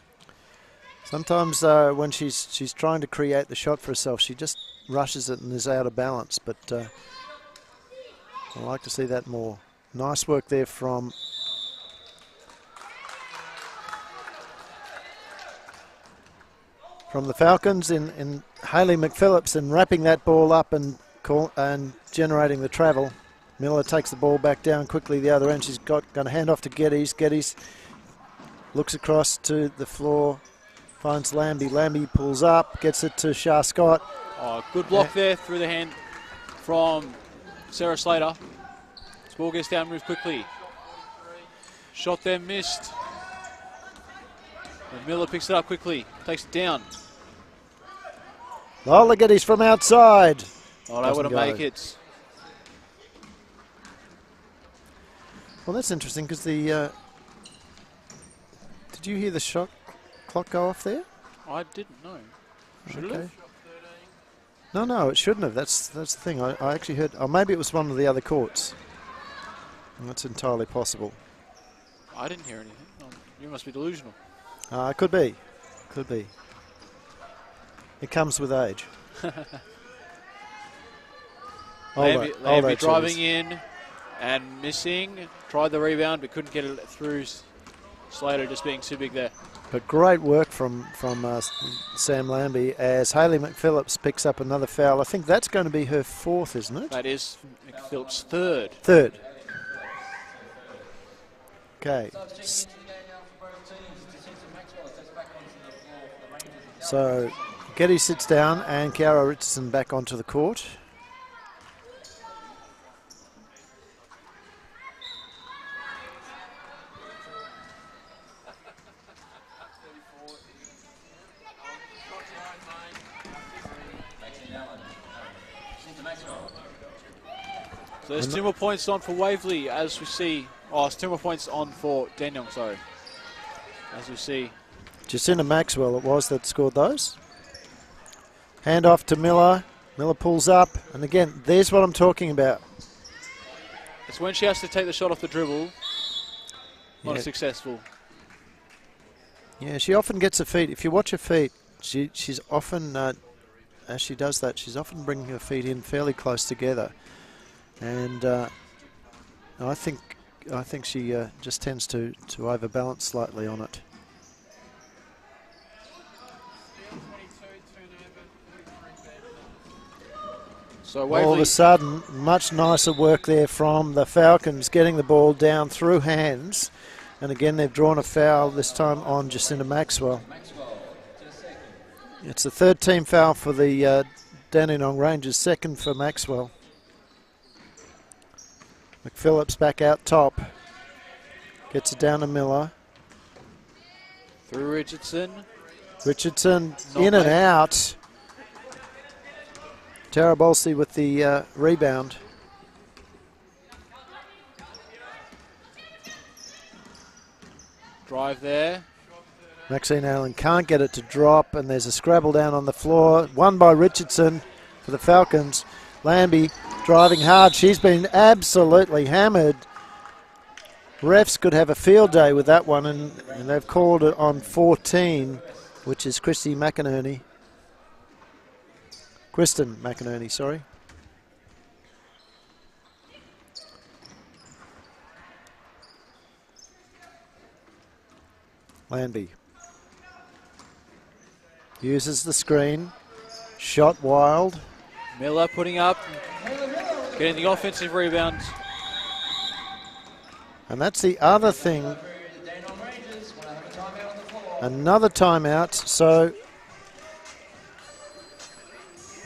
Sometimes when she's trying to create the shot for herself, she just rushes it and is out of balance. But I like to see that more. Nice work there from the Falcons in Hayley McPhillips and wrapping that ball up and generating the travel. Miller takes the ball back down quickly the other end. She's going to hand off to Geddes. Geddes looks across to the floor, finds Lambie. Lambie pulls up, gets it to Shah Scott. Oh, good block there through the hand from Sarah Slater. This ball gets down, moves quickly. Shot there, missed. And Miller picks it up quickly, takes it down. Lola Geddes from outside. Oh, they want to make it. Well, that's interesting because the... did you hear the shot clock go off there? I didn't know. Should it have? No, it shouldn't have. That's the thing. I actually heard... Oh, maybe it was one of the other courts. That's entirely possible. I didn't hear anything. Oh, you must be delusional. Could be. Could be. It comes with age. Lambie driving in and missing. Tried the rebound but couldn't get it through. Slater just being too big there. But great work from Sam Lambie as Hayley McPhillips picks up another foul. I think that's going to be her 4th, isn't it? That is McPhillips' 3rd. 3rd. Okay. So Geddes sits down and Kiara Richardson back onto the court. So there's 2 more points on for Waverley as we see. Oh, it's 2 more points on for Dandenong, sorry. As we see. Jacinta Maxwell it was that scored those. Hand off to Miller. Miller pulls up. And again, there's what I'm talking about. It's when she has to take the shot off the dribble. Not successful. Yeah, she often gets her feet. If you watch her feet, she's often, as she does that, she's often bringing her feet in fairly close together. And I think she just tends to overbalance slightly on it. So Waverley, all of a sudden, much nicer work there from the Falcons, getting the ball down through hands. And again, they've drawn a foul, this time on Jacinta Maxwell. It's the 3rd team foul for the Dandenong Rangers, 2nd for Maxwell. McPhillips back out top. Gets it down to Miller. Through Richardson. Richardson in and out. Tarabolsi with the rebound. Drive there. Maxine Allen can't get it to drop, and there's a scrabble down on the floor. Won by Richardson for the Falcons. Lambie driving hard. She's been absolutely hammered. Refs could have a field day with that one, and they've called it on 14, which is Kristen McInerney, sorry. Landby uses the screen, shot wild. Miller putting up, getting the offensive rebound. And that's the other thing. Another timeout. So,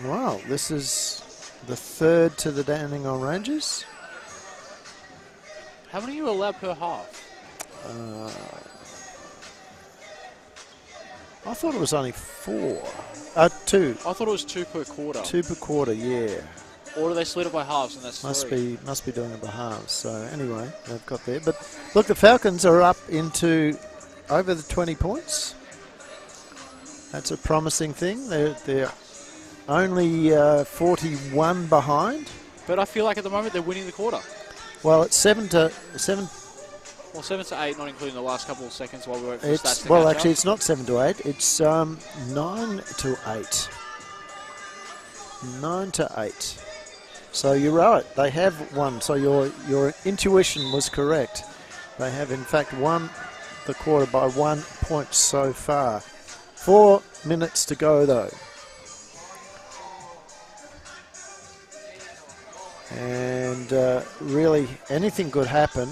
wow, this is the third to the Dandenong Rangers. How many are you allowed per half? I thought it was only 4. 2. I thought it was 2 per quarter. 2 per quarter, yeah. Or do they split it by halves and that's Must 3? be doing it by halves. So anyway, they've got there. But look, the Falcons are up into over the 20 points. That's a promising thing. They're only 41 behind. But I feel like at the moment they're winning the quarter. Well, it's 7 to 7. Well, 7 to 8, not including the last couple of seconds while we wait for the stats to well, catch actually, up. it's not 7 to 8. It's 9 to 8. 9 to 8. So you're right. They have won. So your intuition was correct. They have, in fact, won the quarter by 1 point so far. 4 minutes to go, though. And really, anything could happen.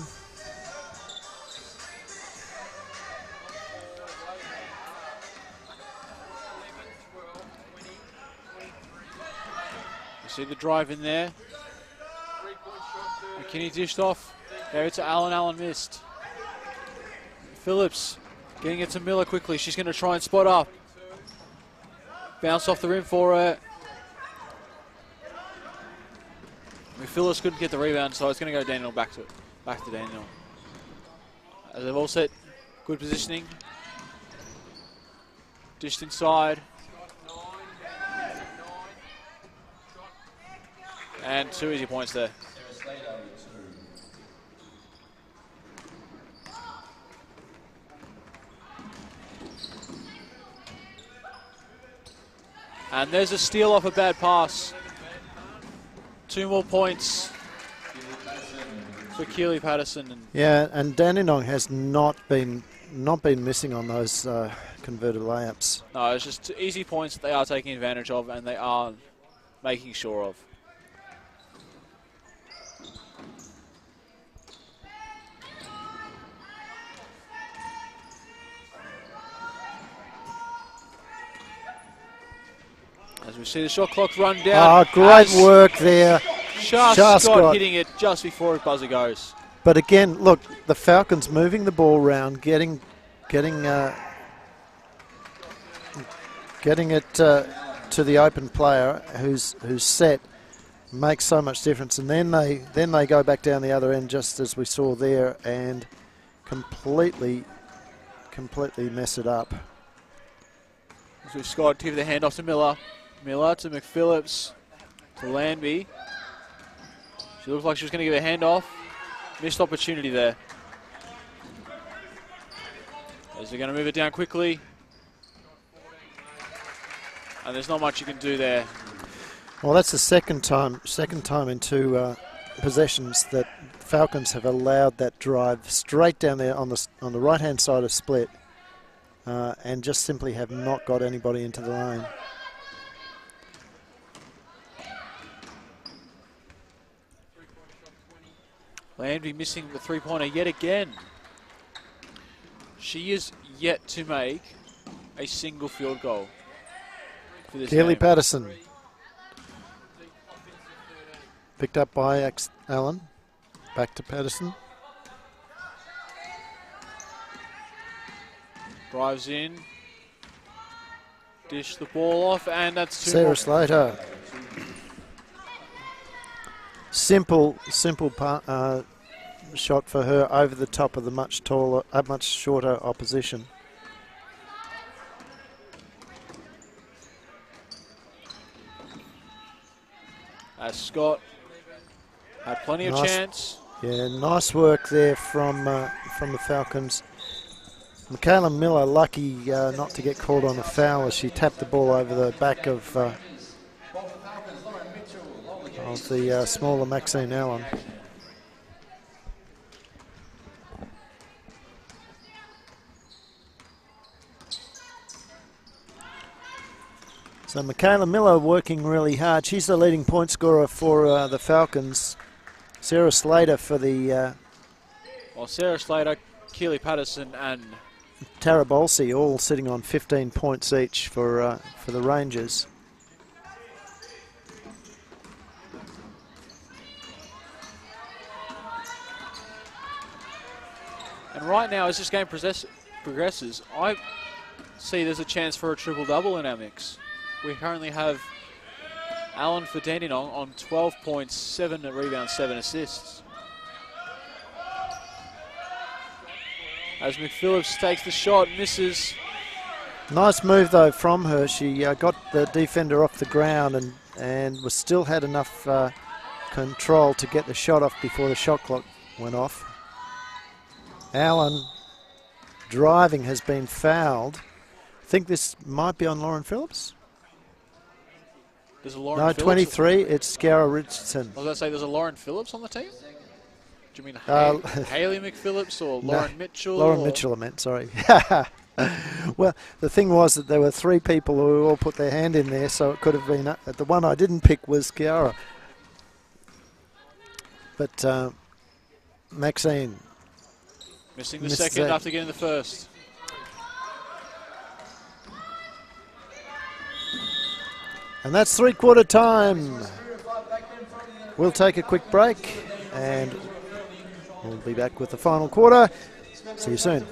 See the drive in there. McKinney dished off. There it's Allen. Allen missed. Phillips getting it to Miller quickly. She's going to try and spot up. Bounce off the rim for her. Phillips couldn't get the rebound, so it's going to go Dandenong back to Dandenong. As they've all set good positioning. Dished inside. And 2 easy points there. And there's a steal off a bad pass. 2 more points for Keely Patterson. Yeah, and Dandenong has not been missing on those converted layups. No, it's just easy points that they are taking advantage of and they are making sure of. As we see the shot clock run down. Great work there. Shah Scott hitting it just before his buzzer goes. But again, look, the Falcons moving the ball around, getting it to the open player who's set makes so much difference. And then they go back down the other end, just as we saw there, and completely mess it up. So Scott give the handoff to Miller. Miller to McPhillips to Landby. She looked like she was going to give a handoff. Missed opportunity there. As they're going to move it down quickly. And there's not much you can do there. Well, that's the second time in 2 possessions that Falcons have allowed that drive straight down there on the right-hand side of split, and just simply have not got anybody into the lane. Landry missing the 3-pointer yet again. She is yet to make a single field goal for this Keely game. Patterson. Picked up by Allen. Back to Patterson. Drives in. Dish the ball off, and that's 2 Sarah more. Slater. Simple shot for her over the top of the much shorter opposition. As Scott Had plenty of chance. Yeah, nice work there from the Falcons. Michaela Miller lucky not to get called on a foul as she tapped the ball over the back of the smaller Maxine Allen. So Michaela Miller working really hard. She's the leading point scorer for the Falcons. Sarah Slater for the... well, Sarah Slater, Keely Patterson and... Tara Bolsey all sitting on 15 points each for the Rangers. And right now, as this game progresses, I see there's a chance for a triple-double in our mix. We currently have Allen for Dandenong on 12 points, 7 rebounds, 7 assists. As McPhillips takes the shot, misses. Nice move though from her. She got the defender off the ground and was still had enough control to get the shot off before the shot clock went off. Allen driving has been fouled. I think this might be on Lauren Phillips. There's a Lauren no, Phillips. 23, it's Scarra Richardson. I was going to say, there's a Lauren Phillips on the team? Do you mean Hayley McPhillips or Lauren Mitchell? Lauren Mitchell, I meant, sorry. Well, the thing was that there were 3 people who all put their hand in there, so it could have been... the one I didn't pick was Scarra. But Maxine... Missing the second after getting the first. And that's 3/4 time. We'll take a quick break and we'll be back with the final quarter. See you soon.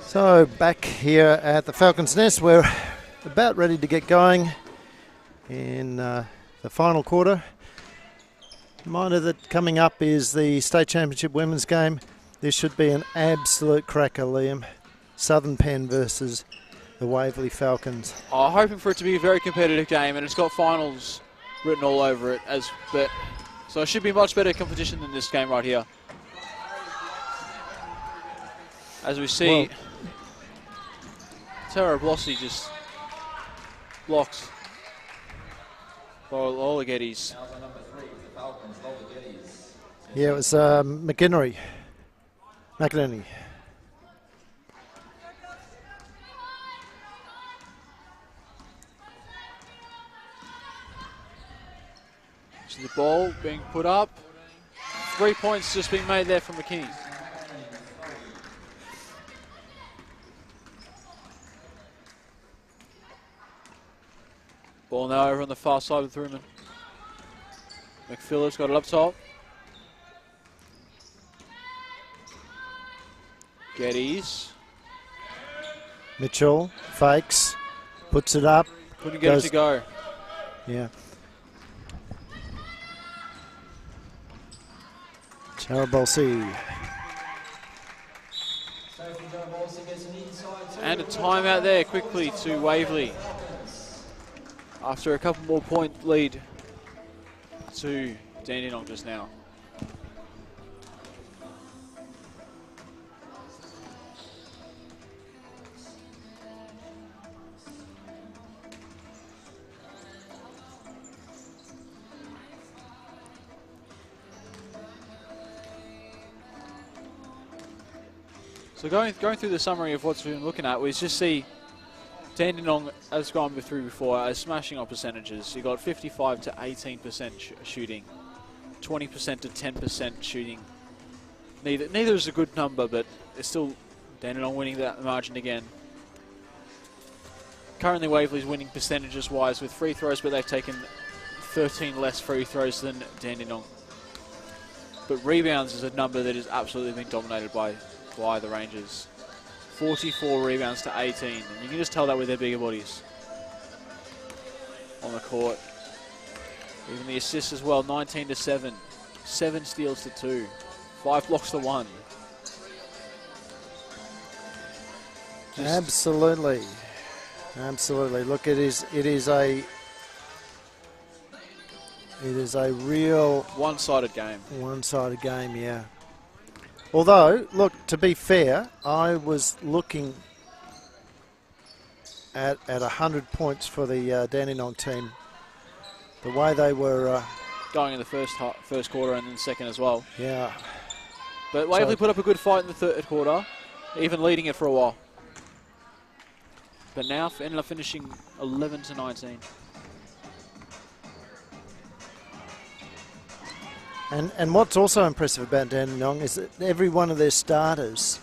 So back here at the Falcons' Nest, we're about ready to get going in the final quarter. Reminder that coming up is the State Championship Women's game. This should be an absolute cracker, Liam. Southern Penn versus the Waverley Falcons. Hoping for it to be a very competitive game, and it's got finals written all over it. So it should be much better competition than this game right here. As we see, Tara Blossy just blocks Lola Geddes. Yeah, it was McInerney. So the ball being put up. 3 points just being made there from McKinney. Ball now over on the far side with Ruman. McPhillips got it up top. Geddes. Mitchell fakes, puts it up. Couldn't get it to go. Yeah. Tarabolsi. And a timeout there quickly to Waverley. After a couple more point lead to Dandenong just now. So going through the summary of what's been looking at, we just see Dandenong, as gone through before, as smashing on percentages. You got 55 to 18% shooting, 20% to 10% shooting. Neither is a good number, but it's still Dandenong winning that margin again. Currently Waverley's winning percentages wise with free throws, but they've taken 13 less free throws than Dandenong. But rebounds is a number that has absolutely been dominated by the Rangers. 44 rebounds to 18, and you can just tell that with their bigger bodies on the court. Even the assists as well, 19 to 7, 7 steals to 2, 5 blocks to 1. Absolutely, absolutely. Look, it is a real one-sided game. One-sided game, yeah. Although, look, to be fair, I was looking at 100 points for the Dandenong team. The way they were going in the first quarter and then second as well. Yeah. But Waverley put up a good fight in the third quarter, even leading it for a while. But now ended up finishing 11 to 19. And what's also impressive about Dandenong is that every one of their starters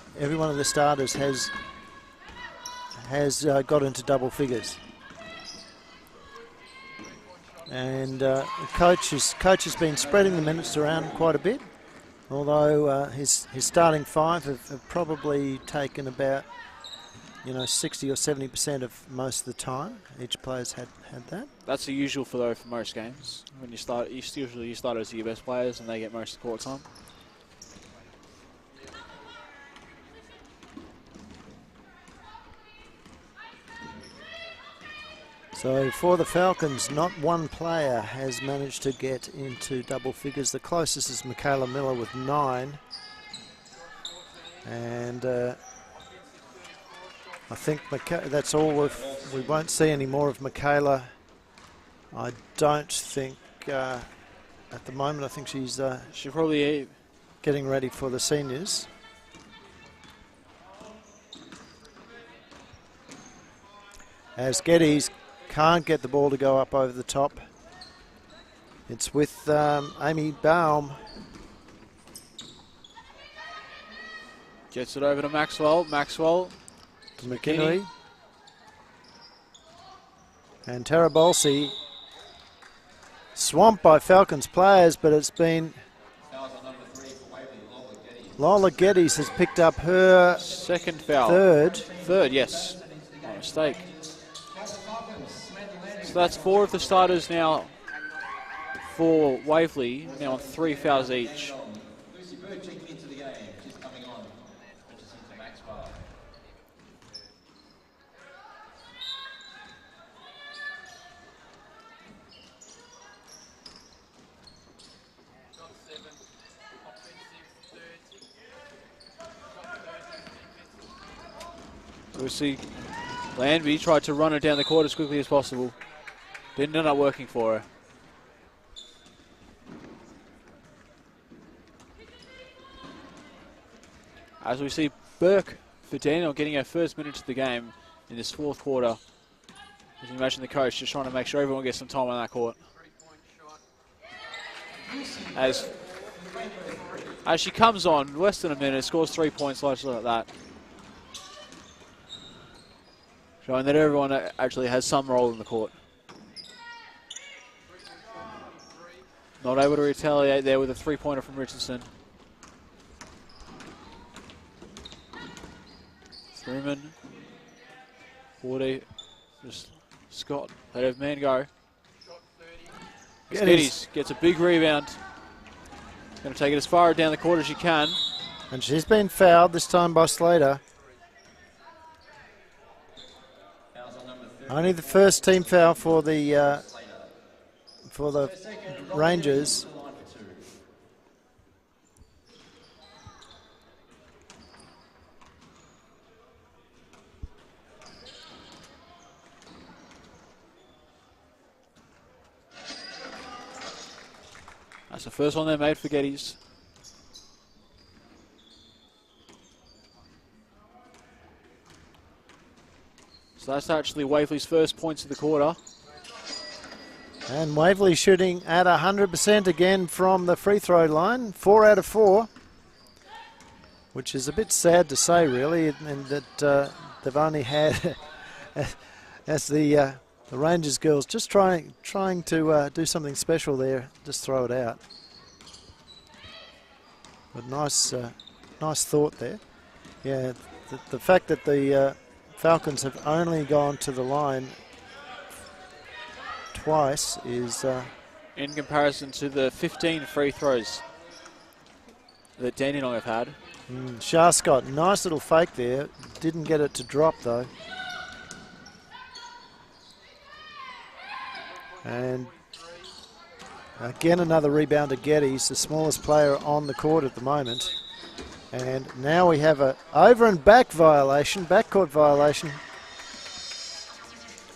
has got into double figures. And the coach has been spreading the minutes around quite a bit, although his starting five have probably taken about 60 or 70% of most of the time. Each player's had that. That's the usual for most games. When you start, usually your starters are your best players, and they get most of the court time. So for the Falcons, not one player has managed to get into double figures. The closest is Michaela Miller with 9. And I think that's all. We won't see any more of Michaela. I don't think at the moment. I think she's probably getting ready for the seniors. As Geddes can't get the ball to go up over the top. It's with Amy Baum. Gets it over to Maxwell. Maxwell. To McKinley. And Tarabolsi. Swamped by Falcons players, but it's been... Lola Geddes has picked up her second foul. Third, yes. No mistake. So that's 4 of the starters now for Waverley, now on 3 fouls each. So we see Landby tried to run it down the court as quickly as possible. Didn't end up working for her. As we see Burke for Dandenong getting her first minutes of the game in this fourth quarter. You can imagine the coach just trying to make sure everyone gets some time on that court. As she comes on, less than a minute, scores 3 points like that. Showing that everyone actually has some role in the court. Not able to retaliate there with a three-pointer from Richardson. Truman. 40. Just Scott. Let her man go. Geddes gets a big rebound. Going to take it as far down the court as she can. And she's been fouled this time by Slater. Only the first team foul for the Rangers. That's the first one they made for Geddes. So that's actually Waverley's first points of the quarter. And Waverley shooting at 100% again from the free throw line. 4 out of 4. Which is a bit sad to say, really, and that they've only had, as the Rangers girls, just trying to do something special there, just throw it out. But nice thought there. Yeah, the fact that the Falcons have only gone to the line twice is... in comparison to the 15 free throws that Dandenong have had. Shah Scott, nice little fake there. Didn't get it to drop though. And again another rebound to Geddes, the smallest player on the court at the moment. And now we have a over and back violation, backcourt violation.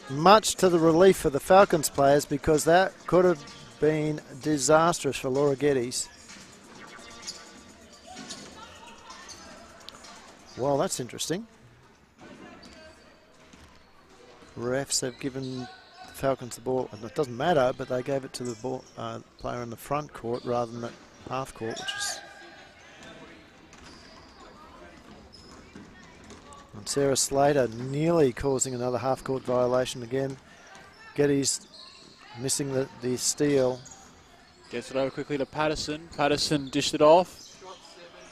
Much to the relief of the Falcons players, because that could have been disastrous for Laura Geddes. Well, that's interesting. Refs have given the Falcons the ball, and it doesn't matter, but they gave it to the ball, player in the front court rather than the half court, which is... And Sarah Slater nearly causing another half court violation again. Geddes missing the steal. Gets it over quickly to Patterson. Patterson dished it off.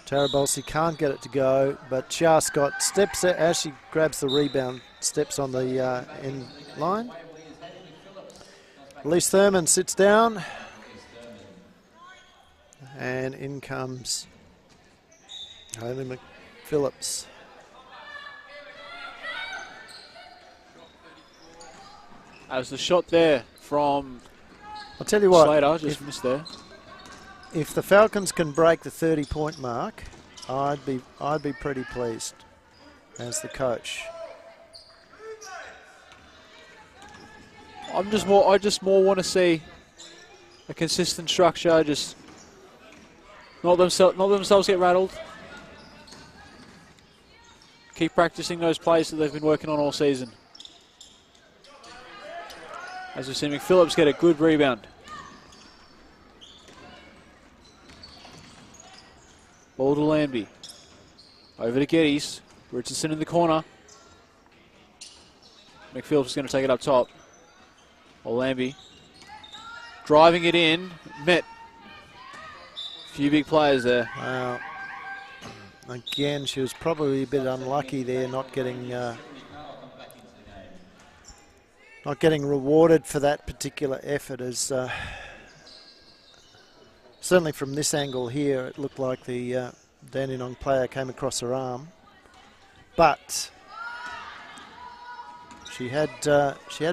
Tarabolsi can't get it to go, but Shah Scott steps it as she grabs the rebound, steps on the end line. Elise Thurman sits down, and in comes Hayley McPhillips. As the shot there from I'll tell you what, Slater just missed there. If the Falcons can break the 30-point mark, I'd be pretty pleased as the coach. I just more want to see a consistent structure. Just not themselves get rattled. Keep practicing those plays that they've been working on all season. As we see McPhillips get a good rebound. Ball to Lambie. Over to Geddes. Richardson in the corner. McPhillips is going to take it up top. Or Lambie. Driving it in. Met. A few big players there. Wow. Again, she was probably a bit unlucky there, not getting rewarded for that particular effort, as certainly from this angle here it looked like the Dandenong player came across her arm, but she had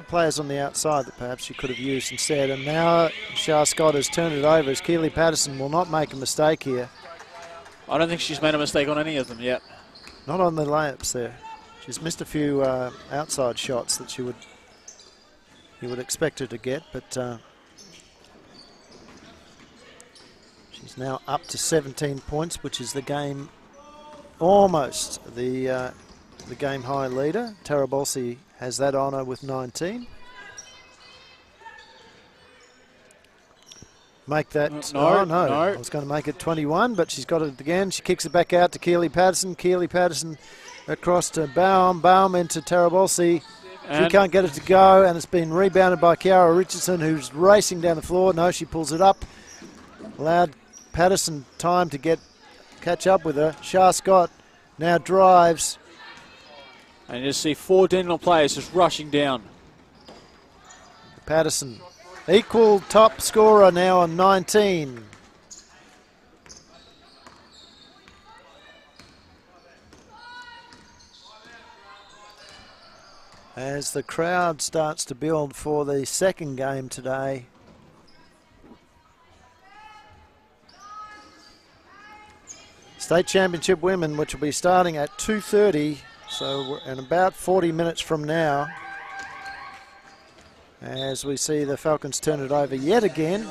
players on the outside that perhaps she could have used instead. And now Shah Scott has turned it over, as Keely Patterson will not make a mistake here. I don't think she's made a mistake on any of them yet. Not on the layups there. She's missed a few outside shots that you would expect her to get, but she's now up to 17 points, which is the game, almost the game high leader. Tarabolsi has that honour with 19. Make that, no. I was going to make it 21, but she's got it again. She kicks it back out to Keely Patterson. Keely Patterson across to Baum into Tarabolsi. She can't get it to go, and it's been rebounded by Kiara Richardson, who's racing down the floor. No, she pulls it up, allowed Patterson time to catch up with her. Shah Scott now drives. And you just see 4 Dandenong players just rushing down. Patterson, equal top scorer now on 19. As the crowd starts to build for the second game today. State Championship Women, which will be starting at 2:30, so we're in about 40 minutes from now. As we see the Falcons turn it over yet again.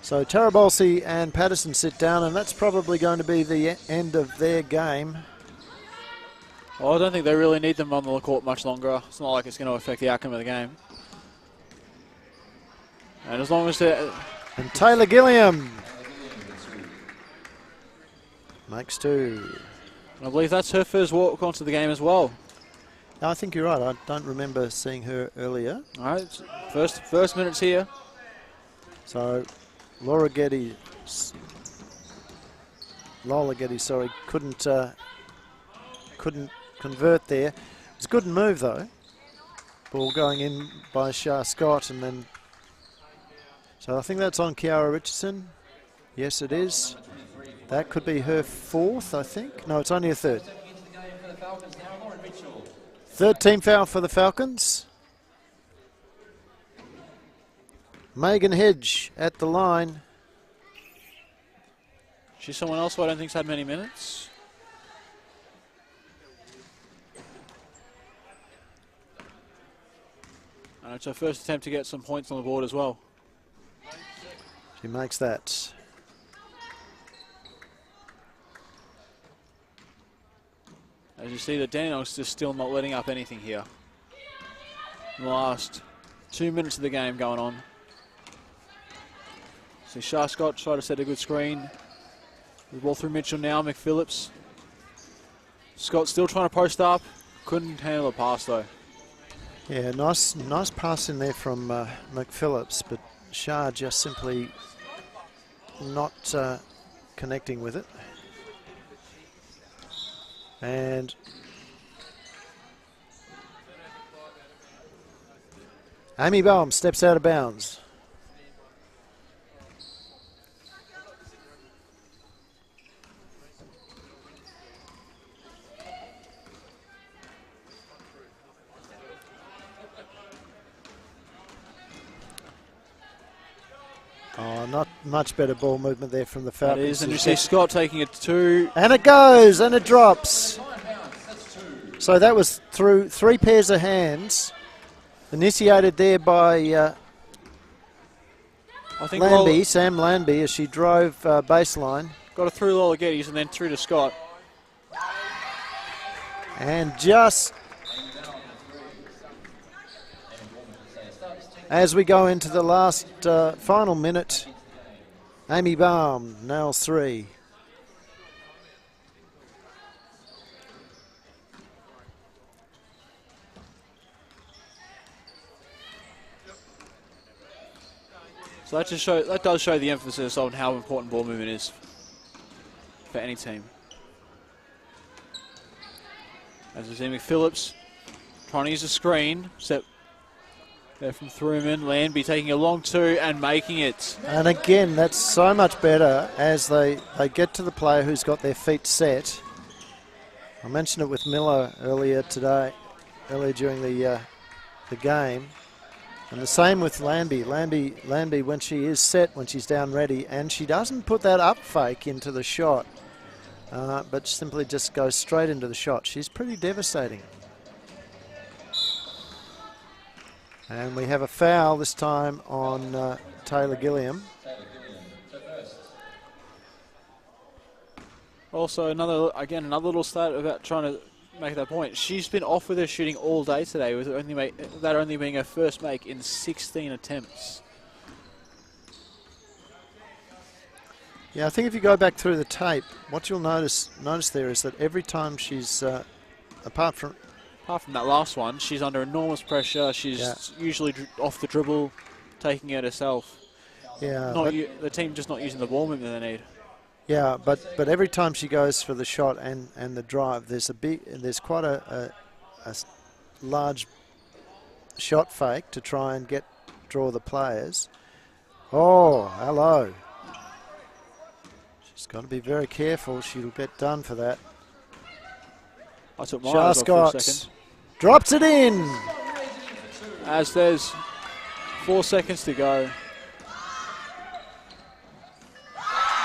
So Tarabolsi and Patterson sit down, and that's probably going to be the end of their game. Well, I don't think they really need them on the court much longer. It's not like it's going to affect the outcome of the game. And as long as they're... And Taylor Gilliam makes 2. I believe that's her first walk onto the game as well. No, I think you're right. I don't remember seeing her earlier. All right, first minutes here. So Lola Getty, sorry, couldn't convert there. It was a good move though. Ball going in by Shah Scott, and then. So I think that's on Kiara Richardson. Yes, it is. That could be her 4th, I think. No, it's only a 3rd. 3rd team foul for the Falcons. Megan Hedge at the line. She's someone else who I don't think's had many minutes. And it's her first attempt to get some points on the board as well. She makes that. As you see, the Dandenong's just still not letting up anything here. In the last 2 minutes of the game going on. See Shah Scott try to set a good screen. The ball through Mitchell now, McPhillips. Scott still trying to post up. Couldn't handle the pass though. Yeah, nice pass in there from McPhillips, but Shah just simply not connecting with it. And Amy Boehm steps out of bounds. Oh, not much better ball movement there from the Falcons. That is, and you see Scott taking it 2. And it goes, and it drops. So that was through 3 pairs of hands, initiated there by I think Sam Lanby, as she drove baseline. Got it through Lola Geddes and then through to Scott. And just as we go into the last final minute, Amy Baum nails 3. So that does show the emphasis on how important ball movement is for any team. As we see McPhillips trying to use the screen, set there from Thruman. Landby taking a long 2 and making it. And again, that's so much better as they get to the player who's got their feet set. I mentioned it with Miller earlier during the game. And the same with Landby. Landby, when she is set, when she's down ready, and she doesn't put that up fake into the shot, but simply just goes straight into the shot. She's pretty devastating. And we have a foul this time on Taylor Gilliam. Also, another little stat about trying to make that point. She's been off with her shooting all day today, with that only being her first make in 16 attempts. Yeah, I think if you go back through the tape, what you'll notice there is that every time she's, apart from that last one, she's under enormous pressure. She's usually off the dribble, taking it herself. Yeah, the team just not using the ball movement they need. Yeah, but every time she goes for the shot and the drive, there's quite a large shot fake to try and draw the players. Oh, hello. She's got to be very careful. She'll get done for that. I took mine off for a second. Drops it in. As there's 4 seconds to go.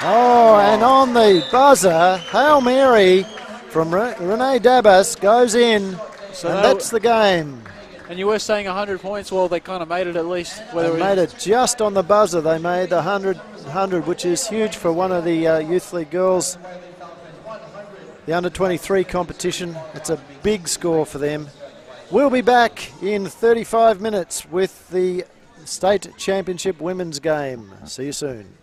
Oh, and on the buzzer, Hail Mary from Renee Dabas goes in, and that's the game. And you were saying 100 points. Well, they kind of made it at least. They made it just on the buzzer. They made the 100, which is huge for one of the Youth League girls. The under-23 competition. It's a big score for them. We'll be back in 35 minutes with the State Championship Women's game. See you soon.